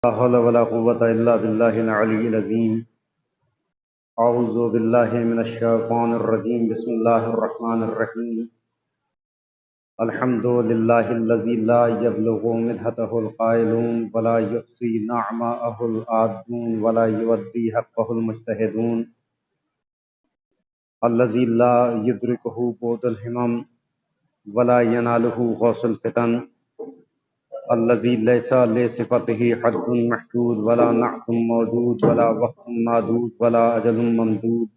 لا حول ولا قوة إلا بالله العلي العظيم. أعوذ بالله من الشيطان الرجيم. بسم الله الرحمن الرحيم. الحمد لله الذي لا يبلغ مدحته القائلون ولا يحصي نعماءه العادون ولا يودي حقه المجتهدون، الذي لا يدركه بعد الهمم ولا يناله غوث الفتن، الذي ليس لصفته حد محدود ولا نعت موجود ولا وقت معدود ولا أجل ممدود.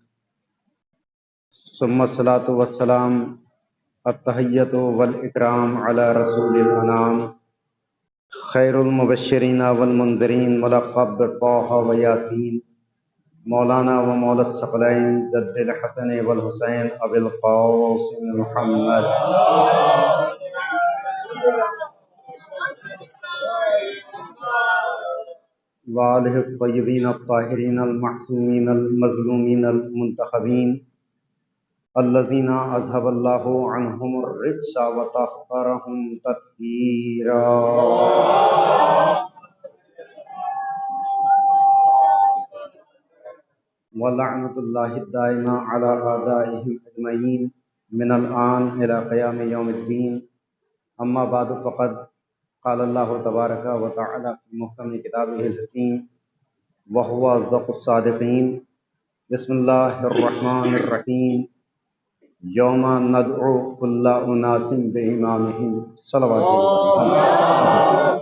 ثم الصلاة والسلام التحية والإكرام على رسول الأنام، خير المبشرين والمنذرين، ملقب طه وياسين، مولانا ومولى الثقلين جد الحسن والحسين أبي القاسم محمد وآلہ الطیبین الطاہرین المعصومین المظلومین المنتخبین الذین اذهب اللہ عنہم الرجس وطہرہم تطہیرا. ولعنۃ اللہ الدائمہ علی اعدائہم اجمعین من الآن الی قیام یوم الدین. اما بعد فقد قال اللہ تبارک و تعالی فی محکم کتابہ الحکیم وہو اصدق الصادقین. بسم اللہ الرحمن الرحیم. یوم ندعو کل اناس بامامہم صلوات اللہ.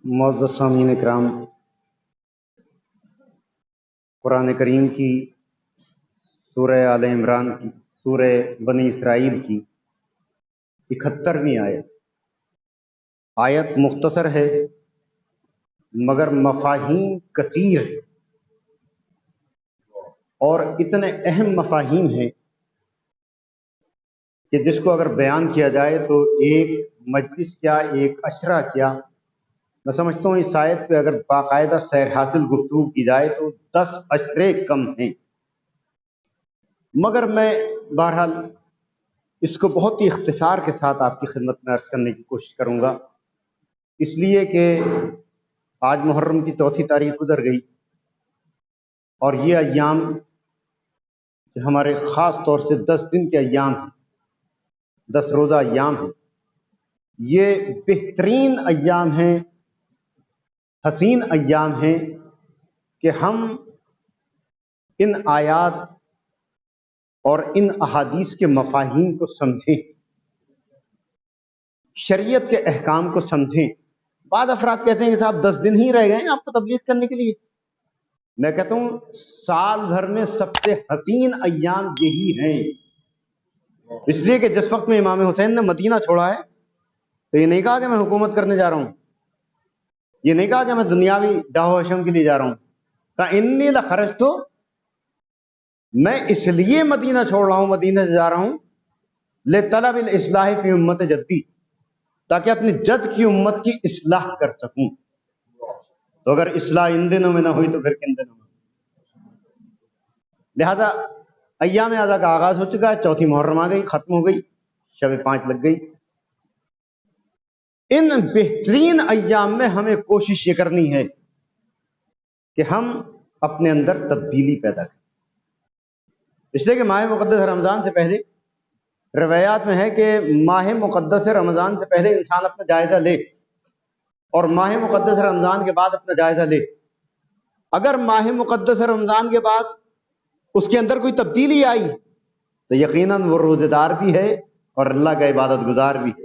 معزز سامعین اکرام، قرآن کریم کی سورہ آل عمران کی سورہ بنی اسرائیل کی 71ویں آیت مختصر ہے مگر مفاہیم کثیر ہے، اور اتنے اہم مفاہیم ہیں کہ جس کو اگر بیان کیا جائے تو ایک مجلس کیا، ایک عشرہ کیا. میں سمجھتا ہوں اس آیت پہ اگر باقاعدہ سیر حاصل گفتگو کی جائے تو 10 عشرے کم ہیں، مگر میں بہرحال اس کو بہت ہی اختصار کے ساتھ آپ کی خدمت میں عرض کرنے کی کوشش کروں گا، اس لیے کہ آج محرم کی 4 تاریخ گزر گئی، اور یہ ایام ہمارے خاص طور سے 10 دن کے ایام ہیں، 10 روزہ ایام ہیں. یہ بہترین ایام ہیں، حسین ایام ہیں کہ ہم ان آیات اور ان احادیث کے مفاہیم کو سمجھیں، شریعت کے احکام کو سمجھیں. بعض افراد کہتے ہیں کہ صاحب 10 دن ہی رہ گئے ہیں آپ کو تبلیغ کرنے کے لیے. میں کہتا ہوں سال بھر میں سب سے حسین ایام یہی ہیں، اس لیے کہ جس وقت میں امام حسین نے مدینہ چھوڑا ہے تو یہ نہیں کہا کہ میں حکومت کرنے جا رہا ہوں، یہ نہیں کہا کہ میں دنیاوی جاہ و حشم کے لیے جا رہا ہوں. کہا انی لخرجت، میں اس لیے مدینہ چھوڑ رہا ہوں، مدینہ سے جا رہا ہوں، لطلب الاصلاح فی امت جدی، تاکہ اپنی جد کی امت کی اصلاح کر سکوں. تو اگر اصلاح ان دنوں میں نہ ہوئی تو پھر کن دنوں میں؟ لہذا ایام اعضا کا آغاز ہو چکا ہے، 4 محرم آ گئی، ختم ہو گئی، شب 5 لگ گئی. ان بہترین ایام میں ہمیں کوشش یہ کرنی ہے کہ ہم اپنے اندر تبدیلی پیدا کریں، اس لیے کہ ماہ مقدس رمضان سے پہلے روایات میں ہے کہ ماہ مقدس رمضان سے پہلے انسان اپنا جائزہ لے اور ماہ مقدس رمضان کے بعد اپنا جائزہ لے. اگر ماہ مقدس رمضان کے بعد اس کے اندر کوئی تبدیلی آئی تو یقیناً وہ روزہ دار بھی ہے اور اللہ کا عبادت گزار بھی ہے.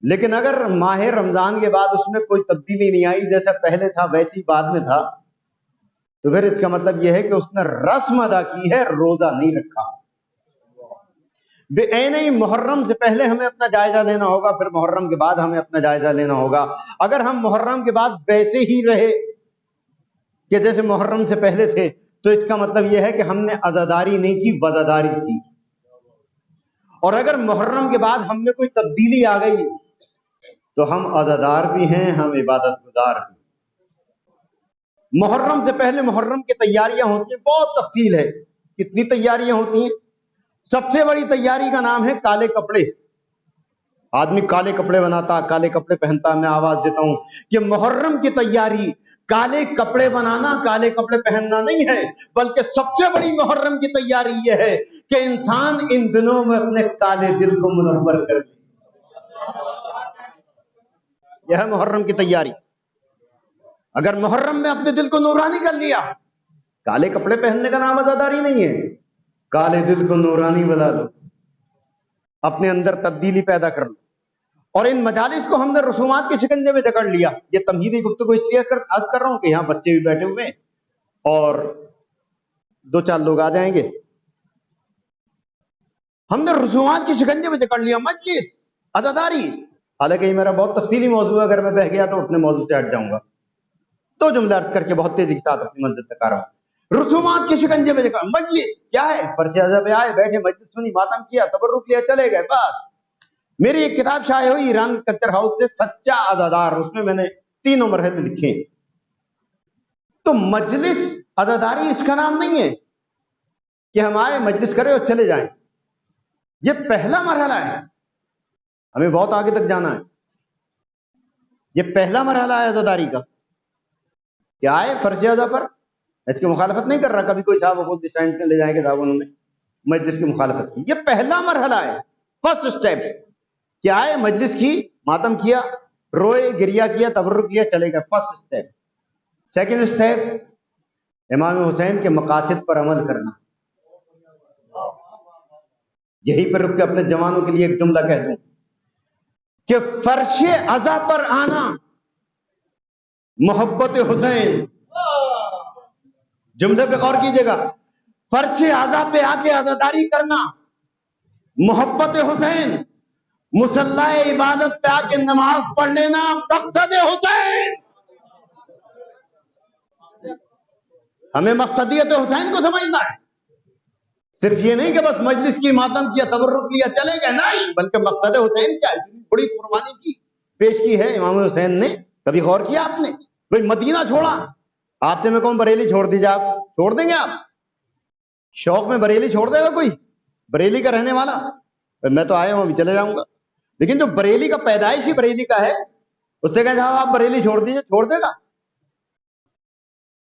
لیکن اگر ماہ رمضان کے بعد اس میں کوئی تبدیلی نہیں آئی، جیسا پہلے تھا ویسی بعد میں تھا، تو پھر اس کا مطلب یہ ہے کہ اس نے رسم ادا کی ہے، روزہ نہیں رکھا. بے عینی محرم سے پہلے ہمیں اپنا جائزہ لینا ہوگا، پھر محرم کے بعد ہمیں اپنا جائزہ لینا ہوگا. اگر ہم محرم کے بعد ویسے ہی رہے کہ جیسے محرم سے پہلے تھے تو اس کا مطلب یہ ہے کہ ہم نے عزاداری نہیں کی، وزاداری کی. اور اگر محرم کے بعد ہم میں کوئی تبدیلی آ گئی تو ہم عزادار بھی ہیں، ہم عبادت گزار بھی. محرم سے پہلے محرم کی تیاریاں ہوتی ہیں، بہت تفصیل ہے. کتنی تیاریاں ہوتی ہیں؟ سب سے بڑی تیاری کا نام ہے کالے کپڑے. آدمی کالے کپڑے بناتا، کالے کپڑے پہنتا، میں آواز دیتا ہوں کہ محرم کی تیاری کالے کپڑے بنانا، کالے کپڑے پہننا نہیں ہے، بلکہ سب سے بڑی محرم کی تیاری یہ ہے کہ انسان ان دنوں میں اپنے کالے دل کو منور کر لے. یہ ہے محرم کی تیاری. اگر محرم میں اپنے دل کو نورانی کر لیا، کالے کپڑے پہننے کا نام عزاداری نہیں ہے، کالے دل کو نورانی بنا لو، اپنے اندر تبدیلی پیدا کر لو. اور ان مجالس کو ہم نے رسومات کے شکنجے میں جکڑ لیا. یہ تمہیدی گفتگو اس لیے عرض کر رہا ہوں کہ یہاں بچے بھی بیٹھے ہوئے ہیں اور دو چار لوگ آ جائیں گے. ہم نے رسومات کے شکنجے میں جکڑ لیا، مجلس، عزاداری. حالانکہ یہ میرا بہت تفصیلی موضوع ہے، اگر میں بہ گیا تو اپنے موضوع سے ہٹ جاؤں گا. دو جملے عرض کر کے بہت تیزی کے ساتھ اپنی منزل تک آ رہا ہوں. رسومات کے شکنجے میں جکڑ، مجلس کیا ہے؟ فرش اعضا پہ آئے، بیٹھے، مجلس سنی، ماتم کیا، تبرک لیا، چلے گئے، بس. میری ایک کتاب شائع ہوئی ایران کلچر ہاؤس سے، سچا عزادار، اس میں نے 3 مرحلے لکھے ہیں. تو مجلس عزاداری اس کا نام نہیں ہے کہ ہم آئے مجلس کرے اور چلے جائیں. یہ پہلا مرحلہ ہے، ہمیں بہت آگے تک جانا ہے. یہ پہلا مرحلہ ہے عزاداری کا کہ آئے فرش اعضا پر. اس کی مخالفت نہیں کر رہا، کبھی کوئی صاحب کو سینٹ میں لے جائیں گے صاحب انہوں نے مجلس کی مخالفت کی. یہ پہلا مرحلہ ہے، فرسٹ سٹیپ. کہ آئے مجلس کی، ماتم کیا، روئے، گریا کیا، تبرک کیا، چلے گئے، فرسٹ سٹیپ. سیکنڈ سٹیپ امام حسین کے مقاصد پر عمل کرنا. یہی پر رک کے اپنے جوانوں کے لیے ایک جملہ کہہ دوں کہ فرش اعضا پر آنا محبت حسین. جملے پہ غور کیجئے گا، فرش اعضا پہ آ کے عزاداری کرنا محبت حسین، مصلی عبادت پہ آ کے نماز پڑھ لینا مقصد حسین. ہمیں مقصدیت حسین کو سمجھنا ہے. صرف یہ نہیں کہ بس مجلس کی، ماتم کیا، تبرک کیا، چلے گئے، نہیں، بلکہ مقصد حسین کیا ہے. بڑی قربانی کی پیش کی ہے امام حسین نے. کبھی غور کیا آپ نے؟ بھئی مدینہ چھوڑا. آپ سے میں کہوں بریلی چھوڑ دیجئے، آپ چھوڑ دیں گے؟ آپ شوق میں بریلی چھوڑ دے گا کوئی؟ بریلی کا رہنے والا میں تو آیا ہوں ابھی چلے جاؤں گا. لیکن جو بریلی کا پیدائشی بریلی کا ہے، اس سے کہیں صاحب آپ بریلی چھوڑ دیجئے، چھوڑ دے گا؟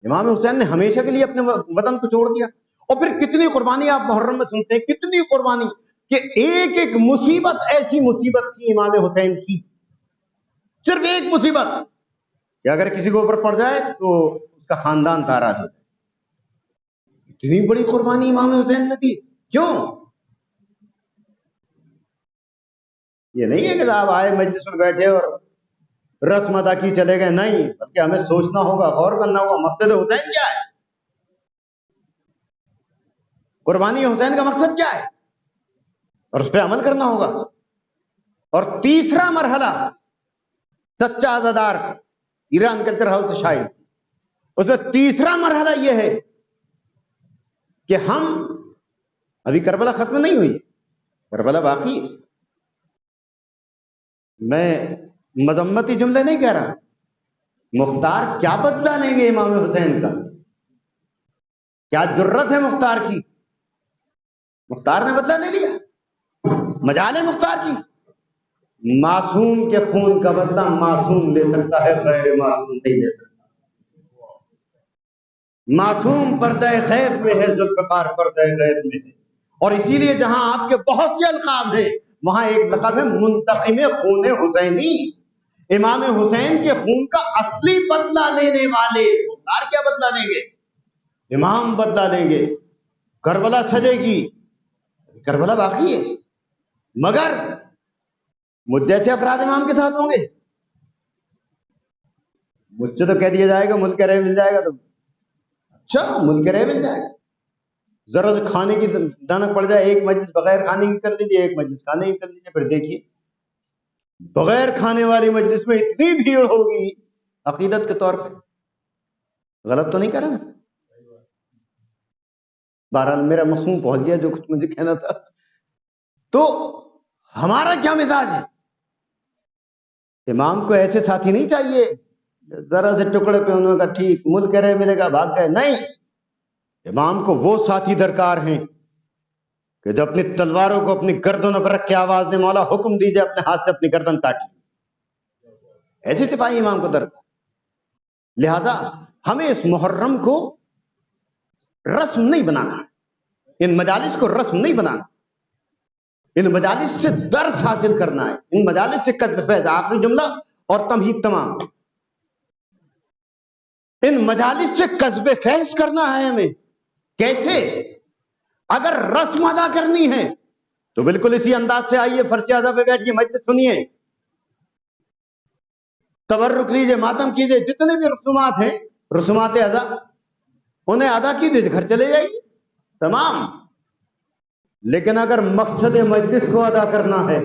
امام حسین نے ہمیشہ کے لیے اپنے وطن کو چھوڑ دیا. اور پھر کتنی قربانی آپ محرم میں سنتے ہیں، کتنی قربانی، کہ ایک ایک مصیبت، ایسی مصیبت تھی امام حسین کی، صرف ایک مصیبت کہ اگر کسی کو اوپر پڑ جائے تو اس کا خاندان تاراج ہو جائے. اتنی بڑی قربانی امام حسین نے دی. کیوں؟ یہ نہیں ہے کہ آپ آئے مجلس میں بیٹھے اور رسم ادا کی چلے گئے، نہیں، بلکہ ہمیں سوچنا ہوگا، غور کرنا ہوگا مقصد حسین کیا ہے، قربانی حسین کا مقصد کیا ہے، اور اس پہ عمل کرنا ہوگا. اور تیسرا مرحلہ سچا عزادار ایران کلچر ہاؤس سے شائع، اس میں تیسرا مرحلہ یہ ہے کہ ہم، ابھی کربلا ختم نہیں ہوئی، کربلا باقی ہے. میں مذمتی جملے نہیں کہہ رہا. مختار کیا بدلہ لیں گے امام حسین کا؟ کیا جرت ہے مختار کی؟ مختار نے بدلہ لے لیا؟ مجال ہے مختار کی؟ معصوم کے خون کا بدلہ معصوم لے سکتا ہے، غیر معصوم نہیں لے سکتا. معصوم پردہ غیب میں ہے، ذوالفقار پردہ غیب میں ہے. اور اسی لیے جہاں آپ کے بہت سے القاب ہیں، وہاں ایک لقب ہے منتقم خون حسینی. امام حسین کے خون کا اصلی بدلہ لینے والے. مختار کیا بدلہ لیں گے؟ امام بدلہ لیں گے. کربلا سجے گی، کربلا باقی ہے، مگر مجھ جیسے افراد امام کے ساتھ ہوں گے. مجھ سے تو کہہ دیا جائے گا ملک رہ مل جائے گا، تو اچھا ملک رہ مل جائے گا. ذرا کھانے کی دانک پڑ جائے، ایک مجلس بغیر کھانے کی کر لیجیے، ایک مجلس کھانے کی کر لیجیے، پھر دیکھیے بغیر کھانے والی مجلس میں اتنی بھیڑ ہوگی عقیدت کے طور پہ. غلط تو نہیں کر رہا؟ بہرحال میرا مفہوم پہنچ گیا جو کچھ مجھے کہنا تھا. تو ہمارا کیا مزاج ہے؟ امام کو ایسے ساتھی نہیں چاہیے ذرا سے ٹکڑے پہ انہوں کا ٹھیک ملک رہے ملے گا بھاگ گئے. نہیں، امام کو وہ ساتھی درکار ہیں کہ جو اپنی تلواروں کو اپنی گردنوں پر رکھ کے آواز دے مولا حکم دیجئے اپنے ہاتھ سے اپنی گردن کاٹ لی، ایسے سپاہی امام کو درد۔ لہذا ہمیں اس محرم کو رسم نہیں بنانا، ان مجالس کو رسم نہیں بنانا، ان مجالس سے درس حاصل کرنا ہے، ان مجالس سے کسب فیض۔ آخری جملہ اور تمہید تمام، ان مجالس سے کسب فیض کرنا ہے ہمیں۔ کیسے؟ اگر رسم ادا کرنی ہے تو بالکل اسی انداز سے آئیے، فرش ادا پہ بیٹھیے، مجلس سنیے، تبرک لیجئے، ماتم کیجئے، جتنے بھی رسومات ہیں، رسومات ادا، انہیں ادا کیجئے، گھر چلے جائیے، تمام۔ لیکن اگر مقصد مجلس کو ادا کرنا ہے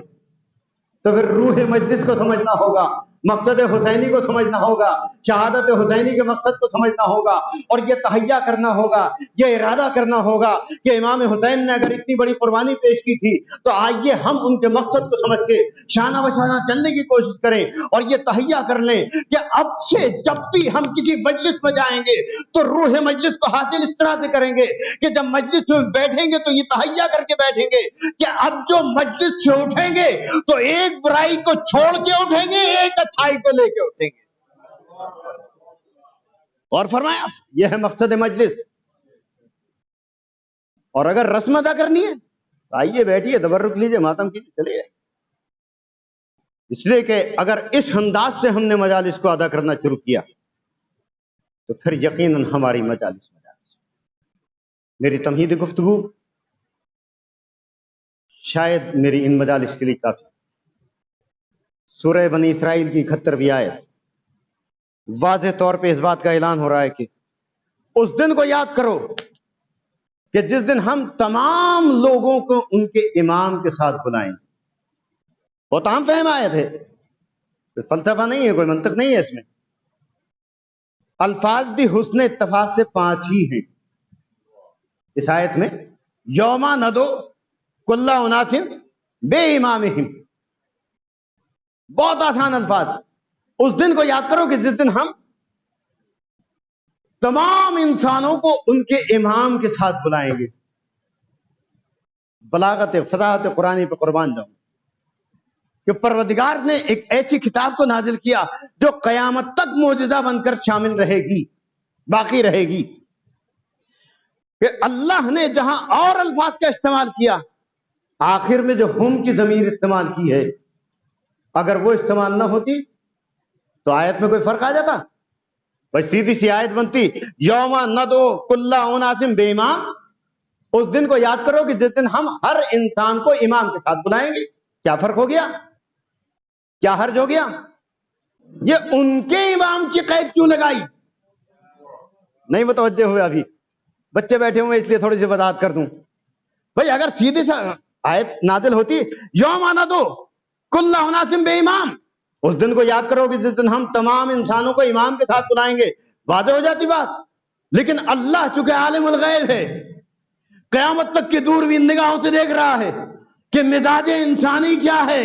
تو پھر روح مجلس کو سمجھنا ہوگا، مقصد حسینی کو سمجھنا ہوگا، شہادت حسینی کے مقصد کو سمجھنا ہوگا، اور یہ تہیہ کرنا ہوگا، یہ ارادہ کرنا ہوگا کہ امام حسین نے اگر اتنی بڑی قربانی پیش کی تھی تو آئیے ہم ان کے مقصد کو سمجھ کے شانہ بشانہ چلنے کی کوشش کریں، اور یہ تہیہ کر لیں کہ اب سے جب بھی ہم کسی مجلس میں جائیں گے تو روح مجلس کو حاصل اس طرح سے کریں گے کہ جب مجلس میں بیٹھیں گے تو یہ تہیہ کر کے بیٹھیں گے کہ اب جو مجلس سے اٹھیں گے تو ایک برائی کو چھوڑ کے اٹھیں گے، ایک اچھائی کو لے کے اٹھیں گے۔ اور فرمایا یہ ہے مقصد مجلس۔ اور اگر رسم ادا کرنی ہے آئیے بیٹھیے، تبرک لیجئے، ماتم کیجئے، چلے جائیں۔ اس لیے کہ اگر اس انداز سے ہم نے مجالس کو ادا کرنا شروع کیا تو پھر یقیناً ہماری مجالس میری تمہید گفتگو شاید میری ان مجالس کے لیے کافی۔ سورہ بنی اسرائیل کی 71ویں آیت واضح طور پہ اس بات کا اعلان ہو رہا ہے کہ اس دن کو یاد کرو کہ جس دن ہم تمام لوگوں کو ان کے امام کے ساتھ بلائیں۔ بہت عام فہم آیت ہے، کوئی فلسفہ نہیں ہے، کوئی منطق نہیں ہے اس میں۔ الفاظ بھی حسن اتفاق سے 5 ہی ہیں اس آیت میں۔ یوما ندو کل اناس بے امامہم، بہت آسان الفاظ۔ اس دن کو یاد کرو کہ جس دن ہم تمام انسانوں کو ان کے امام کے ساتھ بلائیں گے۔ بلاغت فصاحت قرآنی پہ قربان جاؤں کہ پروردگار نے ایک ایسی کتاب کو نازل کیا جو قیامت تک معجزہ بن کر شامل رہے گی، باقی رہے گی۔ کہ اللہ نے جہاں اور الفاظ کا استعمال کیا، آخر میں جو ہم کی ضمیر استعمال کی ہے، اگر وہ استعمال نہ ہوتی تو آیت میں کوئی فرق آ جاتا؟ بس سیدھی سی آیت بنتی یوما ندو کل اناس بے امام۔ اس دن کو یاد کرو کہ جس دن ہم ہر انسان کو امام کے ساتھ بلائیں گے۔ کیا فرق ہو گیا؟ کیا حرج ہو گیا؟ یہ ان کے امام کی قید کیوں لگائی؟ نہیں متوجہ ہوئے ابھی، بچے بیٹھے ہوئے اس لیے تھوڑی سی وضاحت کر دوں۔ بھئی اگر سیدھی سا آیت نازل ہوتی یوم ندو کل اناس بے امام، اس دن کو یاد کرو کہ جس دن ہم تمام انسانوں کو امام کے ساتھ بلائیں گے، واضح ہو جاتی بات۔ لیکن اللہ چونکہ عالم الغیب ہے، قیامت تک کی دوربین نگاہوں سے دیکھ رہا ہے کہ مزاج انسانی کیا ہے۔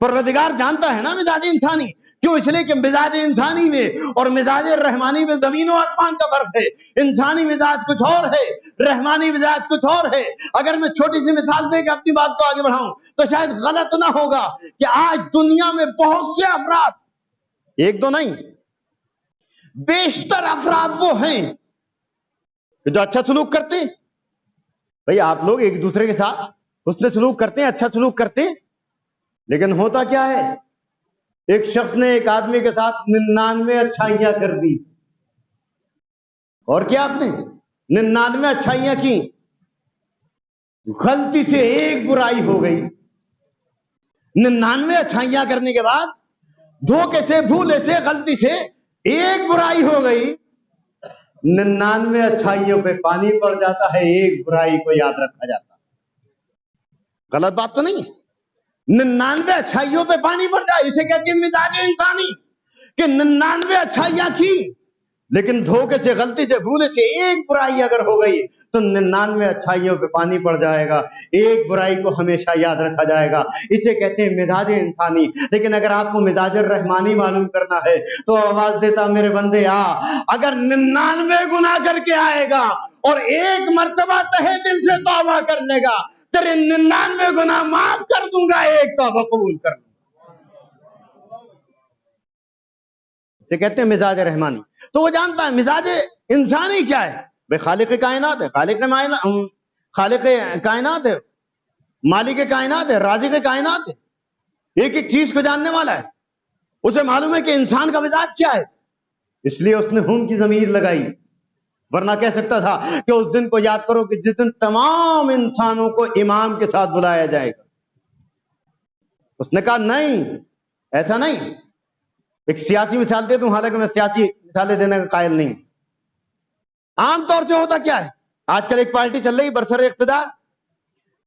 پروردگار جانتا ہے نا مزاج انسانی کیوں، اس لیے کہ مزاج انسانی میں اور مزاج رحمانی میں زمین و آسمان کا فرق ہے۔ انسانی مزاج کچھ اور ہے، رحمانی مزاج کچھ اور ہے۔ اگر میں چھوٹی سی مثال دے کے اپنی بات کو آگے بڑھاؤں تو شاید غلط نہ ہوگا کہ آج دنیا میں بہت سے افراد، ایک دو نہیں، بیشتر افراد وہ ہیں کہ جو اچھا سلوک کرتے ہیں۔ بھئی آپ لوگ ایک دوسرے کے ساتھ حسن سلوک کرتے ہیں، اچھا سلوک کرتے ہیں، لیکن ہوتا کیا ہے؟ ایک شخص نے ایک آدمی کے ساتھ 99 اچھائیاں کر دی، اور کیا آپ نے 99 اچھائیاں کی، غلطی سے ایک برائی ہو گئی۔ 99 اچھائیاں کرنے کے بعد دھوکے سے، بھولے سے، غلطی سے ایک برائی ہو گئی۔ 99 اچھائیوں پہ پانی پڑ جاتا ہے، ایک برائی کو یاد رکھا جاتا ہے۔ غلط بات تو نہیں ہے؟ 99 اچھائیوں پہ پانی پڑ جائے، اسے کہتے ہیں مزاج انسانی، کہ 99 اچھائیاں کی لیکن دھوکے سے، غلطی سے، بھولے سے ایک برائی اگر ہو گئی تو 99 اچھائیوں پہ پانی پڑ جائے گا، ایک برائی کو ہمیشہ یاد رکھا جائے گا۔ اسے کہتے ہیں مزاج انسانی۔ لیکن اگر آپ کو مزاج الرحمانی معلوم کرنا ہے تو آواز دیتا میرے بندے آ، اگر 99 گناہ کر کے آئے گا اور ایک مرتبہ تہے دل سے توبہ کر لے گا، تیرے 99 گناہ معاف کر دوں گا، ایک توبہ قبول کر لوں گا۔ اسے کہتے ہیں مزاج رحمانی۔ تو وہ جانتا ہے مزاج انسانی کیا ہے۔ بھئی خالق کائنات ہے، خالق کائنات ہے، مالک کائنات ہے، رازق کائنات ہے، ایک ایک چیز کو جاننے والا ہے۔ اسے معلوم ہے کہ انسان کا مزاج کیا ہے، اس لیے اس نے ہم کی ضمیر لگائی، ورنہ کہہ سکتا تھا کہ اس دن کو یاد کرو کہ جس دن تمام انسانوں کو امام کے ساتھ بلایا جائے گا۔ اس نے کہا نہیں، ایسا نہیں۔ ایک سیاسی مثال دے دوں، حالانکہ میں سیاسی مثالیں دینے کا قائل نہیں۔ عام طور سے ہوتا کیا ہے، آج کل ایک پارٹی چل رہی برسر اقتدار،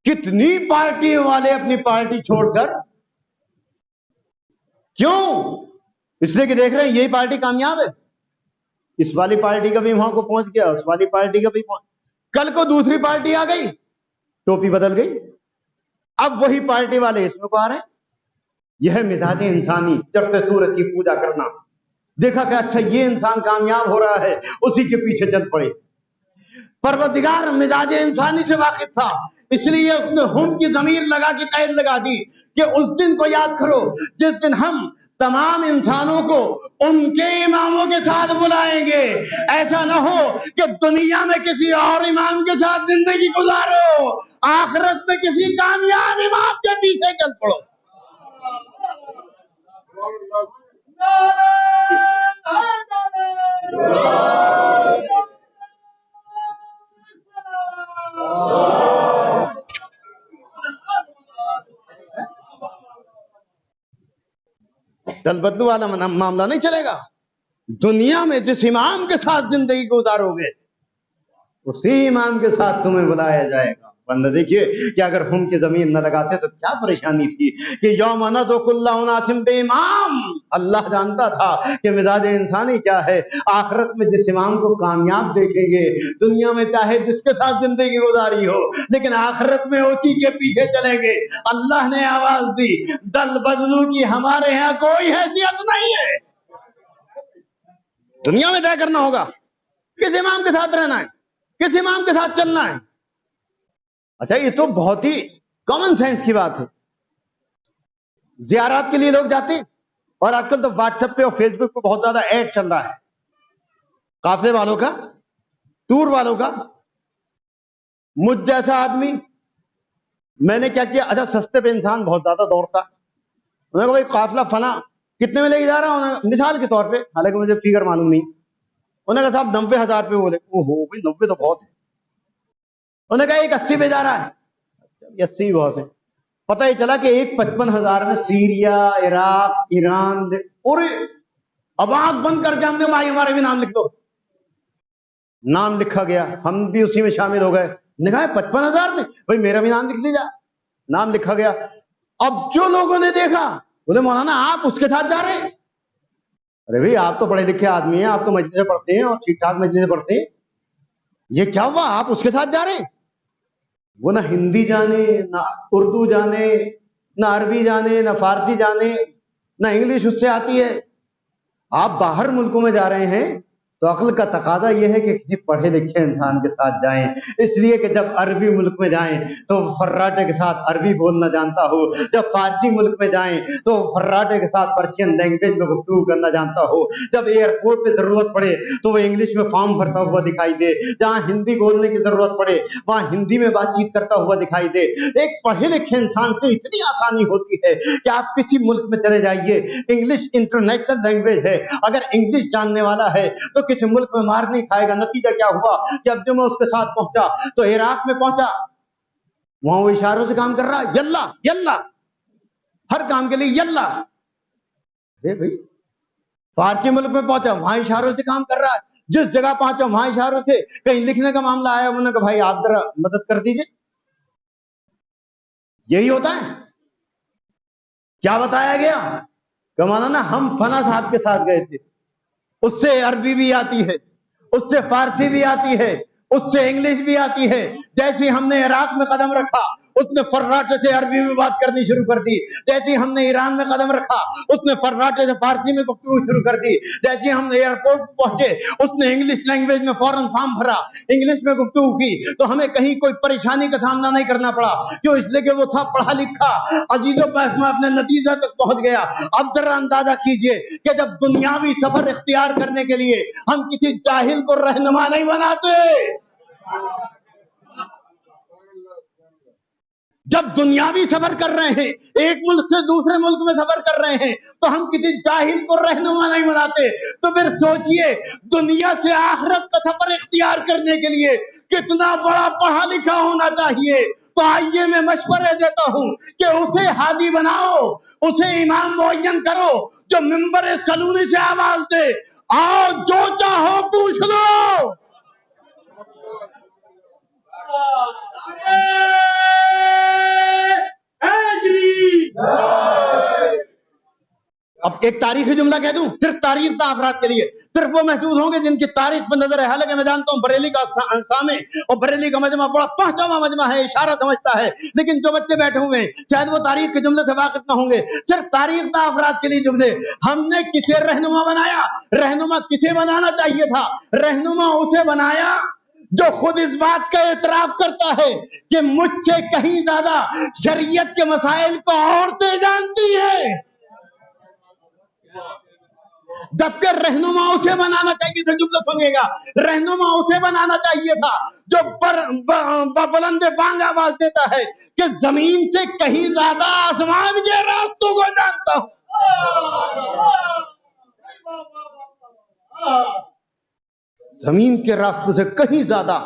کتنی پارٹی والے اپنی پارٹی چھوڑ کر، کیوں؟ اس لیے کہ دیکھ رہے ہیں یہی پارٹی کامیاب ہے، اس والی پارٹی کا بھی وہاں کو پہنچ گیا، اس والی پارٹی کا بھی پہنچ، کل کو دوسری پارٹی آ گئی، ٹوپی بدل گئی، اب وہی پارٹی والے اس میں کو آ رہے ہیں۔ یہ ہے مزاج انسانی، چڑھتے سورج کی پوجا کرنا۔ دیکھا کہ اچھا یہ انسان کامیاب ہو رہا ہے، اسی کے پیچھے چل پڑے۔ پروردگار مزاج انسانی سے واقف تھا، اس لیے اس نے ہم کی ضمیر لگا کے قید لگا دی کہ اس دن کو یاد کرو جس دن ہم تمام انسانوں کو ان کے اماموں کے ساتھ بلائیں گے۔ ایسا نہ ہو کہ دنیا میں کسی اور امام کے ساتھ زندگی گزارو، آخرت میں کسی کامیاب امام کے پیچھے چل پڑو۔ دل بدلو والا معاملہ نہیں چلے گا۔ دنیا میں جس امام کے ساتھ زندگی گزارو گے اسی امام کے ساتھ تمہیں بلایا جائے گا۔ بندہ دیکھیے کہ اگر ہم کی زمین نہ لگاتے تو کیا پریشانی تھی کہ یوم ندعو کل اناس بامام۔ اللہ جانتا تھا کہ مزاج انسانی کیا ہے، آخرت میں جس امام کو کامیاب دیکھیں گے، دنیا میں چاہے جس کے ساتھ زندگی گزاری ہو لیکن آخرت میں اسی کے پیچھے چلیں گے۔ اللہ نے آواز دی دل بدلو کی ہمارے ہاں کوئی حیثیت نہیں ہے، دنیا میں طے کرنا ہوگا کس امام کے ساتھ رہنا ہے، کس امام کے ساتھ چلنا ہے۔ اچھا یہ تو بہت ہی کامن سینس کی بات ہے۔ زیارات کے لیے لوگ جاتے ہیں، اور آج کل تو واٹس ایپ پہ اور فیس بک پہ بہت زیادہ ایڈ چل رہا ہے قافلے والوں کا، ٹور والوں کا۔ مجھ جیسا آدمی، میں نے کیا کیا، اچھا سستے پہ انسان بہت زیادہ دوڑتا، انہوں نے کہا بھائی قافلہ فلاں کتنے میں لے کے جا رہا ہوں، مثال کے طور پہ، حالانکہ مجھے فگر معلوم نہیں، انہوں نے کہا صاحب 90,000 پہ بولے، اوہو بھائی 90 تو بہت ہے۔ انہوں نے کہا ایک 80 پہ جا رہا ہے، 80 بہت ہے۔ پتہ ہی چلا کہ ایک 55,000 میں سیریا، عراق، ایران، اور اب آنکھ بند کر کے ہم نے بھائی ہمارے بھی نام لکھ دو۔ نام لکھا گیا، ہم بھی اسی میں شامل ہو گئے۔ نے کہا 55,000 میں، بھائی میرا بھی نام لکھ لیجا۔ نام لکھا گیا۔ اب جو لوگوں نے دیکھا بولے مولانا آپ اس کے ساتھ جا رہے ہیں؟ ارے بھائی آپ تو پڑھے لکھے آدمی ہیں، آپ تو مجلسیں پڑھتے ہیں اور ٹھیک ٹھاک مجلسیں پڑھتے ہیں، یہ کیا ہوا آپ اس کے ساتھ جا رہے ہیں؟ وہ نہ ہندی جانے، نہ اردو جانے، نہ عربی جانے، نہ فارسی جانے، نہ انگلش اس سے آتی ہے۔ آپ باہر ملکوں میں جا رہے ہیں تو عقل کا تقاضا یہ ہے کہ کسی پڑھے لکھے انسان کے ساتھ جائیں، اس لیے کہ جب عربی ملک میں جائیں تو فراٹے کے ساتھ عربی بولنا جانتا ہو، جب فارسی ملک میں جائیں تو فراٹے کے ساتھ پرشین لینگویج میں گفتگو کرنا جانتا ہو، جب ایئرپورٹ پہ ضرورت پڑے تو وہ انگلش میں فارم بھرتا ہوا دکھائی دے، جہاں ہندی بولنے کی ضرورت پڑے وہاں ہندی میں بات چیت کرتا ہوا دکھائی دے۔ ایک پڑھے لکھے انسان سے اتنی آسانی ہوتی ہے کہ آپ کسی ملک میں چلے جائیے، انگلش انٹرنیشنل لینگویج ہے، اگر انگلش جاننے والا ہے تو کسی ملک میں مار نہیں کھائے گا۔ نتیجہ کیا ہوا کہ اب جب میں اس کے ساتھ پہنچا تو عراق میں پہنچا، وہاں وہ اشاروں سے کام کر رہا ہے، یلا یلا، ہر کام کے لیے یلا۔ بھائی فارسی ملک میں پہنچا وہاں اشاروں سے کام کر رہا ہے، جس جگہ پہنچا وہاں اشاروں سے، کہیں لکھنے کا معاملہ آیا انہوں نے کہا بھائی آپ ذرا مدد کر دیجئے۔ یہی ہوتا ہے۔ کیا بتایا گیا کہ مولانا ہم فلاں صاحب کے ساتھ گئے تھے، اس سے عربی بھی آتی ہے، اس سے فارسی بھی آتی ہے، اس سے انگلش بھی آتی ہے۔ جیسے ہم نے عراق میں قدم رکھا اس نے فراٹے سے عربی میں بات کرنی شروع کر دی، جیسے ہم نے ایران میں قدم رکھا اس نے فراٹے سے فارسی میں گفتگو شروع کر دی، جیسے ہم ایئرپورٹ پہنچے اس نے انگلش لینگویج میں فوراً فارم بھرا، انگلش میں گفتگو کی، تو ہمیں کہیں کوئی پریشانی کا سامنا نہیں کرنا پڑا، کیوں؟ اس لیے کہ وہ تھا پڑھا لکھا، عزیز و میں اپنے نتیجے تک پہنچ گیا۔ اب ذرا اندازہ کیجئے کہ جب دنیاوی سفر اختیار کرنے کے لیے ہم کسی جاہل کو رہنما نہیں بناتے، جب دنیاوی سفر کر رہے ہیں، ایک ملک سے دوسرے ملک میں سفر کر رہے ہیں، تو ہم کسی جاہل کو رہنما نہیں بناتے، تو پھر سوچئے دنیا سے آخرت کا سفر اختیار کرنے کے لیے کتنا بڑا پڑھا لکھا ہونا چاہیے۔ تو آئیے میں مشورے دیتا ہوں کہ اسے ہادی بناؤ، اسے امام معین کرو جو منبر سلونی سے آواز دے، آؤ جو چاہو پوچھ لو۔ اب ایک تاریخی جملہ کہہ دوں، صرف تاریخ کا افراد کے لیے، صرف وہ محسوس ہوں گے جن کی تاریخ پر نظر ہے۔ حالانکہ میں جانتا ہوں بریلی کا سامع اور بریلی کا مجمع بڑا پہنچا ہوا مجمع ہے، اشارہ سمجھتا ہے، لیکن جو بچے بیٹھے ہوئے ہیں شاید وہ تاریخ کے جملے سے واقف نہ ہوں گے۔ صرف تاریخ کا افراد کے لیے جملے۔ ہم نے کسے رہنما بنایا؟ رہنما کسے بنانا چاہیے تھا؟ رہنما اسے بنایا جو خود اس بات کا اعتراف کرتا ہے کہ مجھ سے کہیں زیادہ شریعت کے مسائل کو عورتیں جانتی ہیں، جبکہ رہنما اسے بنانا چاہیے تھا، جملہ سنیے گا، رہنما اسے بنانا چاہیے تھا جو بلند بانگ آواز دیتا ہے کہ زمین سے کہیں زیادہ آسمان کے راستوں کو جانتا ہوں۔ زمین کے راستوں سے کہیں زیادہ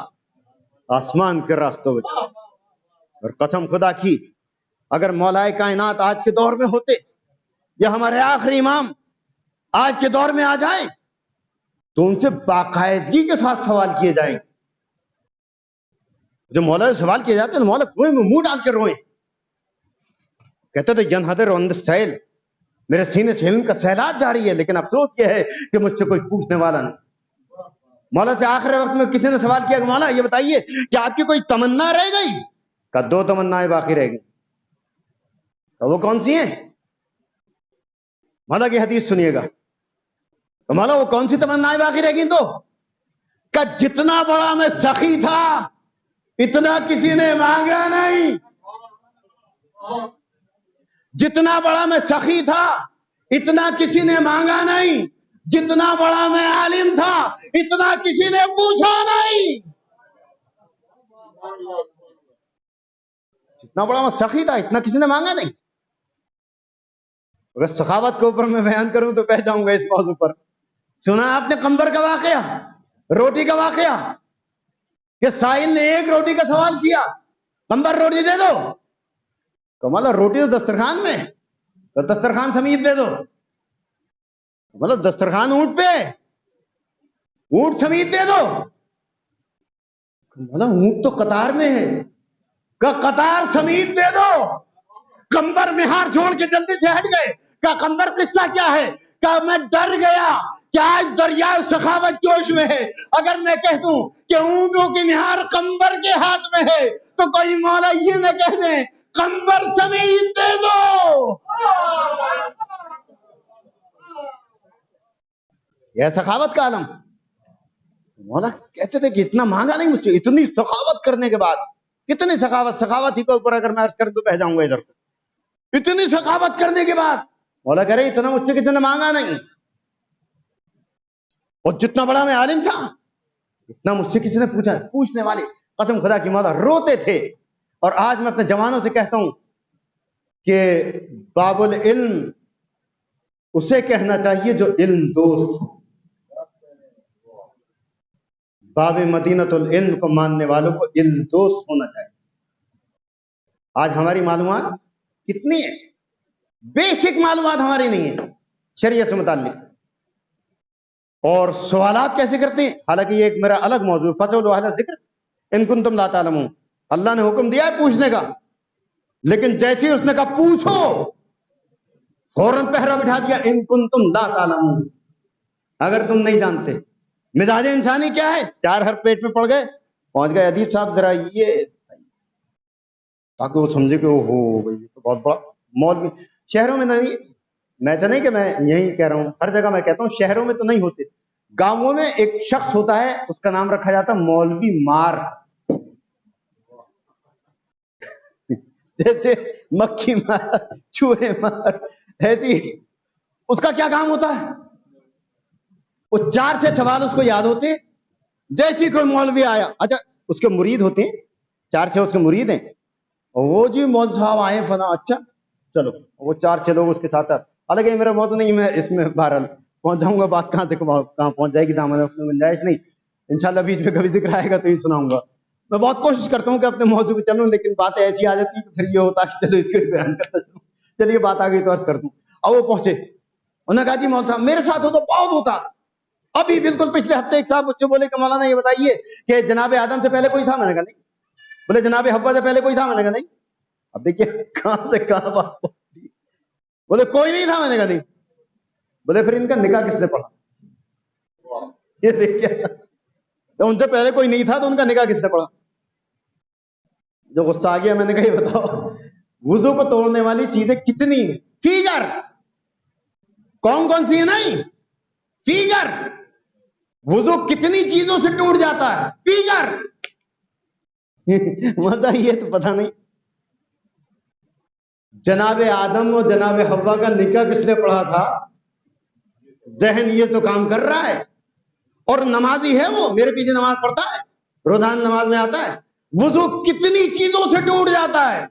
آسمان کے راستوں کو، اور قسم خدا کی اگر مولا کائنات آج کے دور میں ہوتے یا ہمارے آخری امام آج کے دور میں آ جائیں تو ان سے باقاعدگی کے ساتھ سوال کیے جائیں۔ جو مولا سے سوال کیے جاتے ہیں مولا کنویں میں منہ ڈال کے روئیں، کہتے تھے ینحدر عند السیل، میرے سینے سے علم کا سیلاب جاری ہے، لیکن افسوس یہ ہے کہ مجھ سے کوئی پوچھنے والا نہیں۔ مولا سے آخر وقت میں کسی نے سوال کیا کہ مولا یہ بتائیے کہ آپ کی کوئی تمنا رہ گئی؟ کہ 2 تمنائیں باقی رہ گئی۔ وہ کون سی ہیں؟ مولا کی حدیث سنیے گا۔ مولا وہ کون سی تمنائیں باقی رہ گئی؟ تو کہ جتنا بڑا میں سخی تھا اتنا کسی نے مانگا نہیں، جتنا بڑا میں سخی تھا اتنا کسی نے مانگا نہیں، جتنا بڑا میں عالم تھا اتنا کسی نے پوچھا نہیں۔ جتنا بڑا میں سخی تھا اتنا کسی نے مانگا نہیں۔ اگر سخاوت کے اوپر میں بیان کروں تو بہ جاؤں گا اس موضوع پر۔ سنا آپ نے قمبر کا واقعہ، روٹی کا واقعہ، کہ سائل نے ایک روٹی کا سوال کیا، قمبر روٹی دے دو، تو مولا روٹی تو دسترخوان میں، تو دسترخوان سمیت دے دو، مطلب دسترخوان اونٹ پہ، اونٹ سمیت دے دو، مولا اونٹ تو قطار میں ہے، کہ قطار سمیت دے دو۔ قمبر مہار چھوڑ کے جلدی سے ہٹ گئے۔ کہ قمبر قصہ کیا ہے؟ کہ میں ڈر گیا کہ آج دریائے سخاوت جوش میں ہے، اگر میں کہہ دوں کہ اونٹوں کی مہار قمبر کے ہاتھ میں ہے تو کوئی مولا یہ نہ کہہ دیں قمبر سمیت دے دو۔ یہ سخاوت کا عالم۔ مولا کہتے تھے کہ اتنا مانگا نہیں مجھ سے، اتنی سخاوت کرنے کے بعد، کتنی سخاوت ہی کے اوپر اگر میں عرض کروں تو بہ جاؤں گا ادھر کو۔ اتنی سخاوت کرنے کے بعد مولا کہہ رہے اتنا مجھ سے کسی نے مانگا نہیں، اور جتنا بڑا میں عالم تھا اتنا مجھ سے کسی نے پوچھا۔ پوچھنے والے قسم خدا کی مولا روتے تھے۔ اور آج میں اپنے جوانوں سے کہتا ہوں کہ باب العلم اسے کہنا چاہیے جو علم دوست ہو، باب مدینۃ العلم کو ماننے والوں کو علم دوست ہونا چاہیے۔ آج ہماری معلومات کتنی ہے؟ بیسک معلومات ہماری نہیں ہے شریعت سے متعلق، اور سوالات کیسے کرتے ہیں؟ حالانکہ یہ ایک میرا الگ موضوع، فَاسْأَلُوا أَهْلَ الذِّكْرِ إِن كُنتُمْ لَا تَعْلَمُونَ۔ اللہ نے حکم دیا ہے پوچھنے کا، لیکن جیسے اس نے کہا پوچھو فوراً پہرا بٹھا دیا، إِن كُنتُمْ لَا تَعْلَمُونَ، اگر تم نہیں جانتے مزاج انسانی کیا ہے، 4 حرف پیٹ میں پڑ گئے، پہنچ گئے ادیب صاحب ذرا یہ، تاکہ وہ سمجھے کہ وہ بھائی یہ تو بہت بڑا مولوی۔ شہروں میں نہیں، میں ایسا نہیں کہ میں یہی کہہ رہا ہوں، ہر جگہ میں کہتا ہوں، شہروں میں تو نہیں ہوتے، گاؤں میں ایک شخص ہوتا ہے، اس کا نام رکھا جاتا ہے مولوی مار، جیسے مکھی مار، چوہے مار، ایسی۔ اس کا کیا کام ہوتا ہے؟ وہ 4 سے سوال اس کو یاد ہوتے، جیسی کوئی مولوی آیا، اچھا اس کے مرید ہوتے ہیں، 4 اس کے مرید ہیں، وہ جی مول صاحب آئے فلاں، اچھا چلو، وہ 4 لوگ اس کے ساتھ، حالانکہ یہ میرا موضوع نہیں، میں اس میں بہرحال پہنچ جاؤں گا، بات کہاں سے کہاں پہنچ جائے گی، دامن میں گنجائش نہیں، انشاءاللہ بیچ میں کبھی ذکر آئے گا تو یہ سناؤں گا۔ میں بہت کوشش کرتا ہوں کہ اپنے موضوع پہ چلوں، لیکن باتیں ایسی آ جاتی ہیں تو پھر یہ ہوتا کہ چلو اس کو بیان کرتا چلوں، چلیے بات آ گئی تو عرض کر دوں۔ اب وہ پہنچے، انہوں نے کہا جی مول صاحب میرے ساتھ ہو تو بہت ہوتا، ابھی بالکل پچھلے ہفتے ایک صاحب مجھ سے بولے کہ مولانا یہ بتائیے کہ جناب آدم سے پہلے کوئی تھا؟ میں نے کہا نہیں۔ بولے جناب حوا سے پہلے کوئی تھا؟ میں نے کہا نہیں۔ اب دیکھیے کہاں سے کہاں بات ہوتی ہے۔ بولے کوئی نہیں تھا؟ میں نے کہا نہیں۔ بولے پھر ان کا نکاح کس نے پڑھا؟ یہ دیکھیے، تو ان سے پہلے کوئی نہیں تھا تو ان کا نکاح کس نے پڑھا؟ جو غصہ آ گیا، میں نے کہا یہ بتاؤ وضو کو توڑنے والی چیزیں کتنی ہیں؟ فیگر کون کون سی ہیں؟ نہیں فیگر، وضو کتنی چیزوں سے ٹوٹ جاتا ہے؟ فیگر مزہ یہ تو پتہ نہیں۔ جناب آدم اور جناب حوا کا نکاح کس نے پڑھا تھا؟ ذہن یہ تو کام کر رہا ہے، اور نمازی ہے وہ، میرے پیچھے نماز پڑھتا ہے، روزانہ نماز میں آتا ہے، وضو کتنی چیزوں سے ٹوٹ جاتا ہے،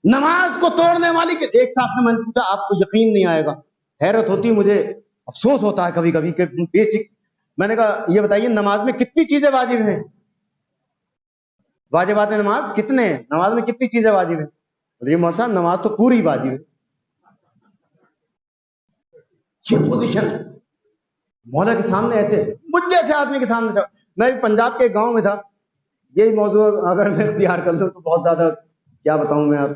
نماز کو توڑنے والی۔ ایک صاحب سے میں نے پوچھا، آپ کو یقین نہیں آئے گا، حیرت ہوتی مجھے، افسوس ہوتا ہے کبھی کبھی کہ بیسک، میں نے کہا یہ بتائیے نماز میں کتنی چیزیں واجب ہیں؟ واجبات نماز کتنے ہیں؟ نماز میں کتنی چیزیں واجب ہیں؟ بولیے مول صاحب نماز تو پوری واجب ہے۔ یہ پوزیشن مولا کے سامنے ایسے، مجھ جیسے آدمی کے سامنے، میں بھی پنجاب کے گاؤں میں تھا، یہی موضوع اگر میں اختیار کر لوں تو بہت زیادہ کیا بتاؤں میں آپ۔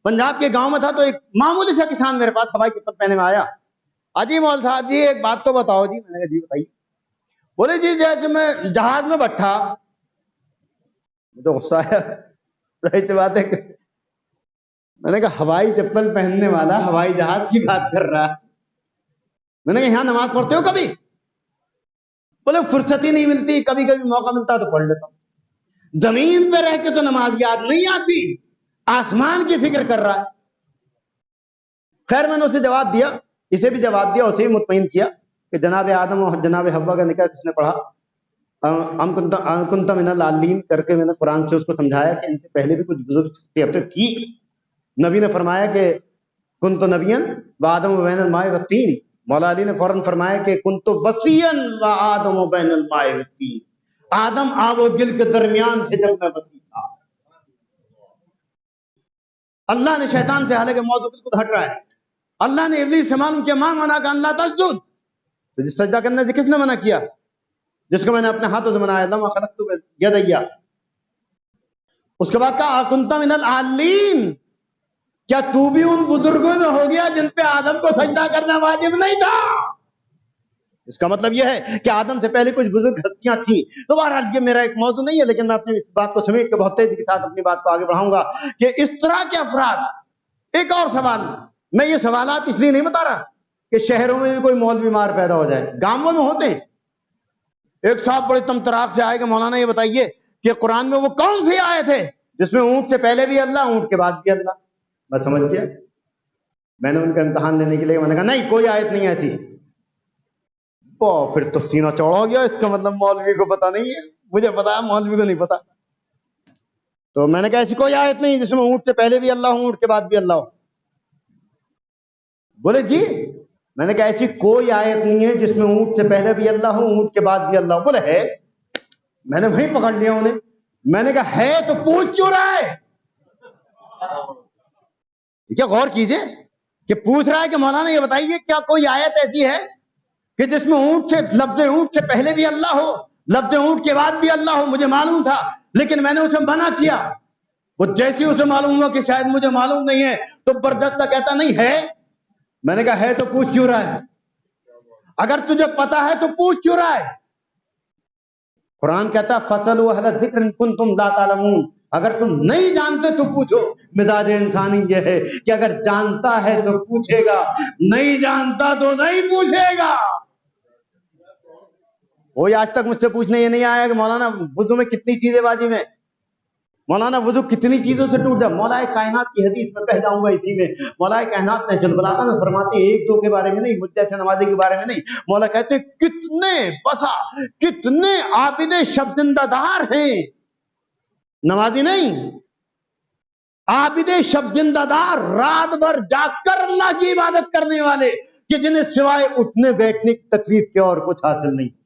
پنجاب کے گاؤں میں تھا تو ایک معمولی سا کسان میرے پاس ہوائی چپل پہنے میں آیا، اجی مول صاحب جی ایک بات تو بتاؤ جی۔ میں نے کہا جی بتائیے۔ بولے جی جیسے میں جہاز میں بیٹھا، مجھے غصہ آیا، ظاہر سی بات ہے کہ میں نے کہا ہوائی چپل پہننے والا ہوائی جہاز کی بات کر رہا ہے، میں نے کہا یہاں نماز پڑھتے ہو کبھی؟ بولے فرصت ہی نہیں ملتی، کبھی کبھی موقع ملتا تو پڑھ لیتا ہوں، زمین پہ رہ کے تو نماز یاد نہیں آتی، آسمان کی فکر کر رہا ہے۔ خیر میں نے اسے جواب دیا، اسے بھی جواب دیا، اسے بھی مطمئن کیا کہ جناب آدم اور جناب حوا کا نکاح کس نے پڑھا؟ ام کنت من العالین کر کے میں نے قرآن سے اس کو سمجھایا کہ ان سے پہلے بھی کچھ بزرگ شخصیتیں تھی۔ نبی نے فرمایا کہ کنت نبیًا و آدم بین الماء والطین، مولا علی نے فوراً فرمایا کہ کنت وسیعًا و آدم بین الماء والطین، آدم آب و گل کے درمیان تھے جب میں وسیع تھا۔ اللہ نے شیطان سے، حالانکہ موضوع بالکل ہٹ رہا ہے، اللہ نے ابلیس سے معلوم کیا، ماں منع کا اللہ تسجد، تو سجدہ کرنے سے کس نے منع کیا؟ جس کو میں نے اپنے ہاتھوں سے منایا، لما خلقت یدیا۔ اس کے بعد کہا کنت من العالین، کیا تو بھی ان بزرگوں میں ہو گیا جن پہ آدم کو سجدہ کرنا واجب نہیں تھا؟ اس کا مطلب یہ ہے کہ آدم سے پہلے کچھ بزرگ ہستیاں تھیں۔ تو بہرحال یہ میرا ایک موضوع نہیں ہے، لیکن میں اپنی اس بات کو سمیٹ کے بہت تیزی کے ساتھ اپنی بات کو آگے بڑھاؤں گا کہ اس طرح کے افراد۔ ایک اور سوال، میں یہ سوالات اس لیے نہیں بتا رہا کہ شہروں میں بھی کوئی مولوی مار پیدا ہو جائے، گاؤں میں ہوتے ہیں۔ ایک صاحب بڑے تمتراک سے آئے کہ مولانا یہ بتائیے کہ قرآن میں وہ کون سی آیت ہے جس میں اونٹ سے پہلے بھی اللہ، اونٹ کے بعد بھی اللہ؟ میں سمجھ گیا، میں نے ان کا امتحان لینے کے لیے میں نے کہا نہیں کوئی آیت نہیں ایسی۔ پھر تو سینہ چوڑا ہو گیا، اس کا مطلب مولوی کو پتا نہیں ہے، مجھے پتا ہے مولوی کو نہیں پتا۔ تو میں نے کہا ایسی کوئی آیت نہیں جس میں اونٹ سے پہلے بھی اللہ ہو، اونٹ کے بعد بھی اللہ ہو۔ بولے جی، میں نے کہا ایسی کوئی آیت نہیں ہے جس میں اونٹ سے پہلے بھی اللہ ہو، اونٹ کے بعد بھی اللہ ہو۔ بولے ہے، میں نے وہیں پکڑ لیا انہیں، میں نے کہا ہے تو پوچھ کیوں رہا ہے؟ کیا غور کیجئے کہ پوچھ رہا ہے کہ مولانا یہ بتائیے کیا کوئی آیت ایسی ہے کہ جس میں اونٹ سے، لفظ اونٹ سے پہلے بھی اللہ ہو، لفظ اونٹ کے بعد بھی اللہ ہو؟ مجھے معلوم تھا لیکن میں نے اسے منع کیا۔ وہ جیسے اسے معلوم ہوا کہ شاید مجھے معلوم نہیں ہے تو بردستہ کہتا نہیں ہے۔ میں نے کہا ہے تو پوچھ کیوں رہا ہے؟ اگر تجھے پتا ہے تو پوچھ کیوں رہا ہے؟ قرآن کہتا ہے فَاسْأَلُوا أَهْلَ الذِّكْرِ إِن كُنتُمْ لَا تَعْلَمُونَ، اگر تم نہیں جانتے تو پوچھو۔ مزاج انسانی یہ ہے کہ اگر جانتا ہے تو پوچھے گا، نہیں جانتا تو نہیں پوچھے گا۔ کوئی آج تک مجھ سے پوچھنے یہ نہیں آیا کہ مولانا وضو میں کتنی چیزیں واجب ہیں، مولانا وضو کتنی چیزوں سے ٹوٹ جائے۔ مولا کائنات کی حدیث میں پہ جاؤں گا اسی میں، مولا کائنات نہج البلاغہ میں فرماتے ہیں ایک دو کے بارے میں نہیں، مجھ جیسے نمازی کے بارے میں نہیں، مولا کہتے ہیں کتنے بسا کتنے عابد شب زندہ دار ہیں، نمازی نہیں، عابد شب زندہ دار، رات بھر جاگ کر اللہ کی عبادت کرنے والے، کہ جنہیں سوائے اٹھنے بیٹھنے کی تکلیف کے اور کچھ حاصل نہیں۔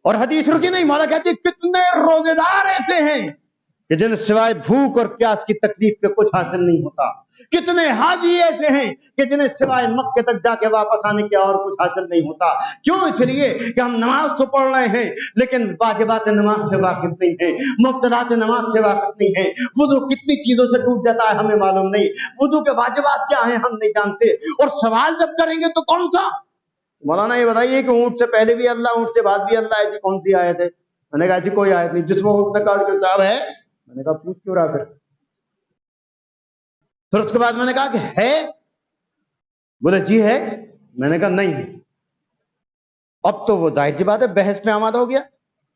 اور حدیث رکی نہیں، مولا کہتے ہیں کتنے روزے دار ایسے ہیں کہ جنہیں سوائے بھوک اور پیاس کی تکلیف کے کچھ حاصل نہیں ہوتا، کتنے حاجی ایسے ہیں کہ جنہیں سوائے مکے تک جا کے واپس آنے کے اور کچھ حاصل نہیں ہوتا۔ کیوں؟ اس لیے کہ ہم نماز تو پڑھ رہے ہیں لیکن واجبات نماز سے واقف نہیں ہیں، مبطلات نماز سے واقف نہیں ہیں، وضو کتنی چیزوں سے ٹوٹ جاتا ہے ہمیں معلوم نہیں، وضو کے واجبات کیا ہیں ہم نہیں جانتے، اور سوال جب کریں گے تو کون سا؟ مولانا یہ بتائیے کہ اونٹ سے پہلے بھی اللہ، اونٹ سے بعد بھی اللہ، ایسی کون سی آیت ہے؟ میں نے کہا ایسی کوئی آیت نہیں۔ جس وہ اونٹ نے کہا کہ صاحب ہے، میں نے کہا پوچھ کیوں رہا پھر اس کے بعد میں نے کہا کہ ہے، بولے جی ہے، میں نے کہا نہیں ہے۔ اب تو وہ ظاہر سی بات ہے بحث میں آمادہ ہو گیا،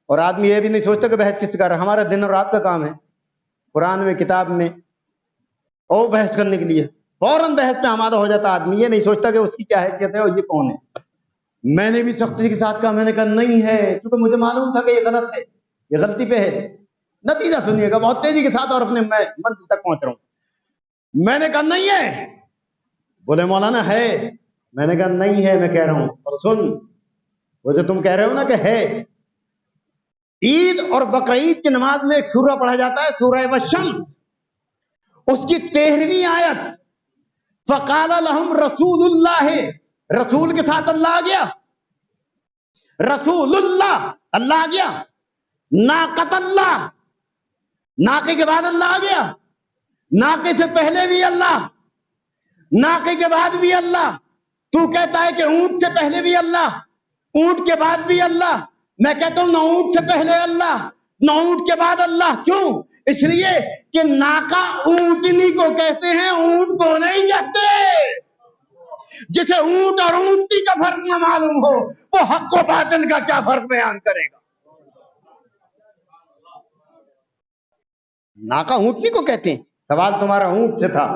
اور آدمی یہ بھی نہیں سوچتا کہ بحث کس سے کر رہا ہے، ہمارا دن اور رات کا کام ہے قرآن میں کتاب میں اور بحث کرنے کے لیے فوراً بحث میں آمادہ ہو جاتا آدمی، یہ نہیں سوچتا کہ اس کی کیا حیثیت ہے اور یہ کون ہے۔ میں نے بھی سختی کے ساتھ کہا، میں نے کہا نہیں ہے، کیونکہ مجھے معلوم تھا کہ یہ غلط ہے، یہ غلطی پہ ہے۔ نتیجہ سنیے گا بہت تیزی کے ساتھ اور اپنے میں منزل تک پہنچ رہا ہوں۔ میں نے کہا نہیں ہے، بولے مولانا ہے، میں نے کہا نہیں ہے، میں کہہ رہا ہوں، اور سن، وہ جو تم کہہ رہے ہو نا کہ ہے، عید اور بقرعید کی نماز میں ایک سورہ پڑھا جاتا ہے سورہ والشمس، اس کی 13ویں آیت، فقال لهم رسول اللہ، رسول کے ساتھ اللہ آ گیا، رسول اللہ، اللہ آ گیا، ناقت اللہ، ناقے کے بعد اللہ آ گیا، ناقے سے پہلے بھی اللہ، ناقے کے بعد بھی اللہ۔ تو کہتا ہے کہ اونٹ سے پہلے بھی اللہ، اونٹ کے بعد بھی اللہ، میں کہتا ہوں نہ اونٹ سے پہلے اللہ نہ اونٹ کے بعد اللہ۔ کیوں؟ اس لیے کہ ناقہ اونٹنی کو کہتے ہیں، اونٹ کو نہیں کہتے۔ جسے اونٹ اور اونٹی کا فرق نہ معلوم ہو وہ حق و باطل کا کیا فرق بیان کرے گا؟ ناقہ اونٹنی کو کہتے ہیں۔ سوال تمہارا اونٹ سے تھا،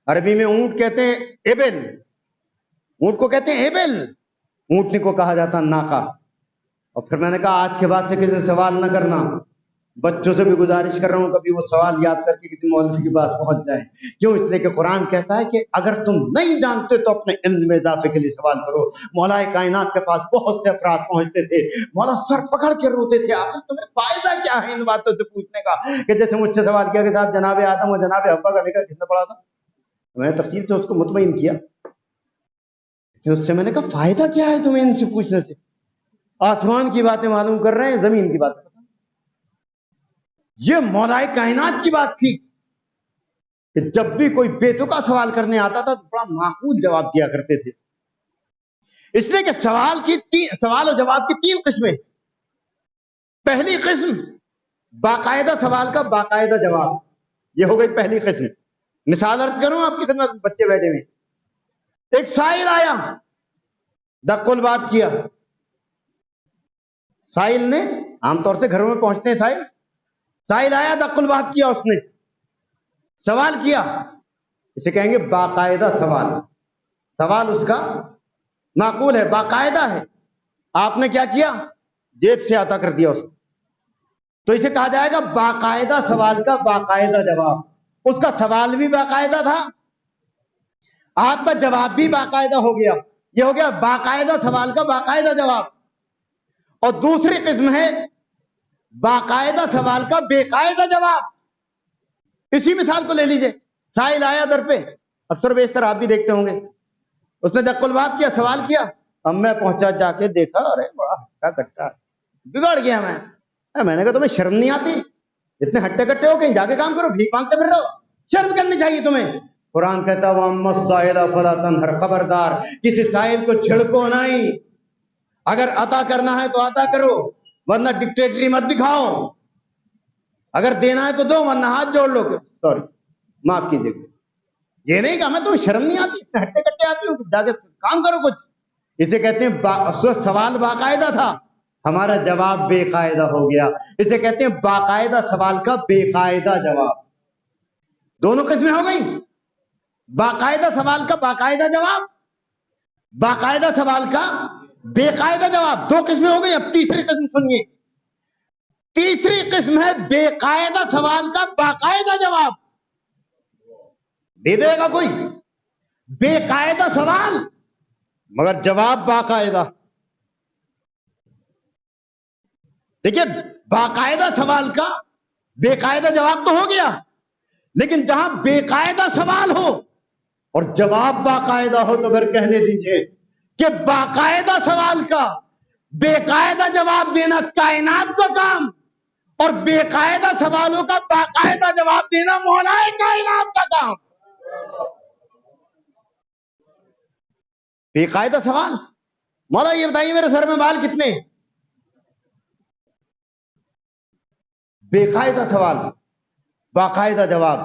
عربی میں اونٹ کہتے ہیں ایبل، اونٹ کو کہتے ہیں ایبل، اونٹنی کو کہا جاتا ناقہ۔ اور پھر میں نے کہا آج کے بعد سے کسی سے سوال نہ کرنا، بچوں سے بھی گزارش کر رہا ہوں کبھی وہ سوال یاد کر کے کسی مولوی کے پاس پہنچ جائے۔ کیوں؟ اس لیے کہ قرآن کہتا ہے کہ اگر تم نہیں جانتے تو اپنے علم میں اضافے کے لیے سوال کرو۔ مولا کائنات کے پاس بہت سے افراد پہنچتے تھے، مولا سر پکڑ کے روتے تھے، آخر تمہیں فائدہ کیا ہے ان باتوں سے پوچھنے کا؟ کہ جیسے مجھ سے سوال کیا کہ صاحب جناب آدم اور جناب حوا کا نکاح کس نے پڑھا تھا؟ میں نے تفصیل سے اس کو مطمئن کیا کہ اس سے میں نے کہا فائدہ کیا ہے تمہیں ان سے پوچھنے سے؟ آسمان کی باتیں معلوم کر رہے ہیں، زمین کی باتیں۔ یہ مولا کائنات کی بات تھی کہ جب بھی کوئی بےتکا سوال کرنے آتا تھا تو بڑا معقول جواب دیا کرتے تھے۔ اس لیے کہ سوال و جواب کی 3 قسمیں۔ پہلی قسم باقاعدہ سوال کا باقاعدہ جواب، یہ ہو گئی پہلی قسم۔ مثال عرض کروں آپ کی خدمت، بچے بیٹھے ہوئے، ایک سائل آیا، دق الباب کیا، سائل نے، عام طور سے گھروں میں پہنچتے ہیں سائل آیا، دق الباب کیا، اس نے سوال کیا، اسے کہیں گے باقاعدہ سوال، سوال اس کا معقول ہے، باقاعدہ ہے۔ آپ نے کیا کیا؟ جیب سے عطا کر دیا اس کو، تو اسے کہا جائے گا باقاعدہ سوال کا باقاعدہ جواب۔ اس کا سوال بھی باقاعدہ تھا، آپ کا جواب بھی باقاعدہ ہو گیا، یہ ہو گیا باقاعدہ سوال کا باقاعدہ جواب۔ اور دوسری قسم ہے باقاعدہ سوال کا بے قاعدہ جواب۔ اسی مثال کو لے لیجئے، سائل آیا در پہ، اکثر بیشتر آپ بھی دیکھتے ہوں گے، اس نے دق الباب کیا، سوال کیا، اب میں پہنچا، جا کے دیکھا، ارے بڑا ہٹا کٹا، بگڑ گیا میں نے کہا تمہیں شرم نہیں آتی؟ اتنے ہٹے کٹے ہو، کہیں جا کے کام کرو، بھیک مانگتے پھر رہو، شرم کرنی چاہیے تمہیں۔ قرآن کہتا ہے وَأَمَّا السَّائِلَ فَلَا تَنْهَرْ، خبردار کسی سائل کو چھڑکو نہیں، اگر عطا کرنا ہے تو عطا کرو ورنہ ڈکٹیٹری مت دکھاؤ، اگر دینا ہے تو دو ورنہ ہاتھ جوڑ لو. سوری معاف کیجیے گا، یہ نہیں کہا میں تمہیں شرم نہیں آتی، ہٹے کٹے آتی ہوں، جا کے کام کرو کچھ. اسے کہتے ہیں سوال باقاعدہ تھا، ہمارا جواب بے قاعدہ ہو گیا. اسے کہتے ہیں باقاعدہ سوال کا بے قاعدہ جواب. دونوں قسمیں ہو گئی، باقاعدہ سوال کا باقاعدہ جواب، باقاعدہ سوال کا بے قاعدہ جواب. دو قسمیں ہو گئی. اب تیسری قسم سنیے، تیسری قسم ہے بے قاعدہ سوال کا باقاعدہ جواب. دے دے گا کوئی بے قاعدہ سوال مگر جواب باقاعدہ. دیکھیے باقاعدہ سوال کا بے قاعدہ جواب تو ہو گیا، لیکن جہاں بے قاعدہ سوال ہو اور جواب باقاعدہ ہو تو پھر کہنے دیجئے کہ باقاعدہ سوال کا بے قاعدہ جواب دینا کائنات کا کام اور بے قاعدہ سوالوں کا باقاعدہ جواب دینا مولا کائنات کا کام. بے قاعدہ سوال، مولا یہ بتائیے میرے سر میں بال کتنے؟ بے قاعدہ سوال باقاعدہ جواب.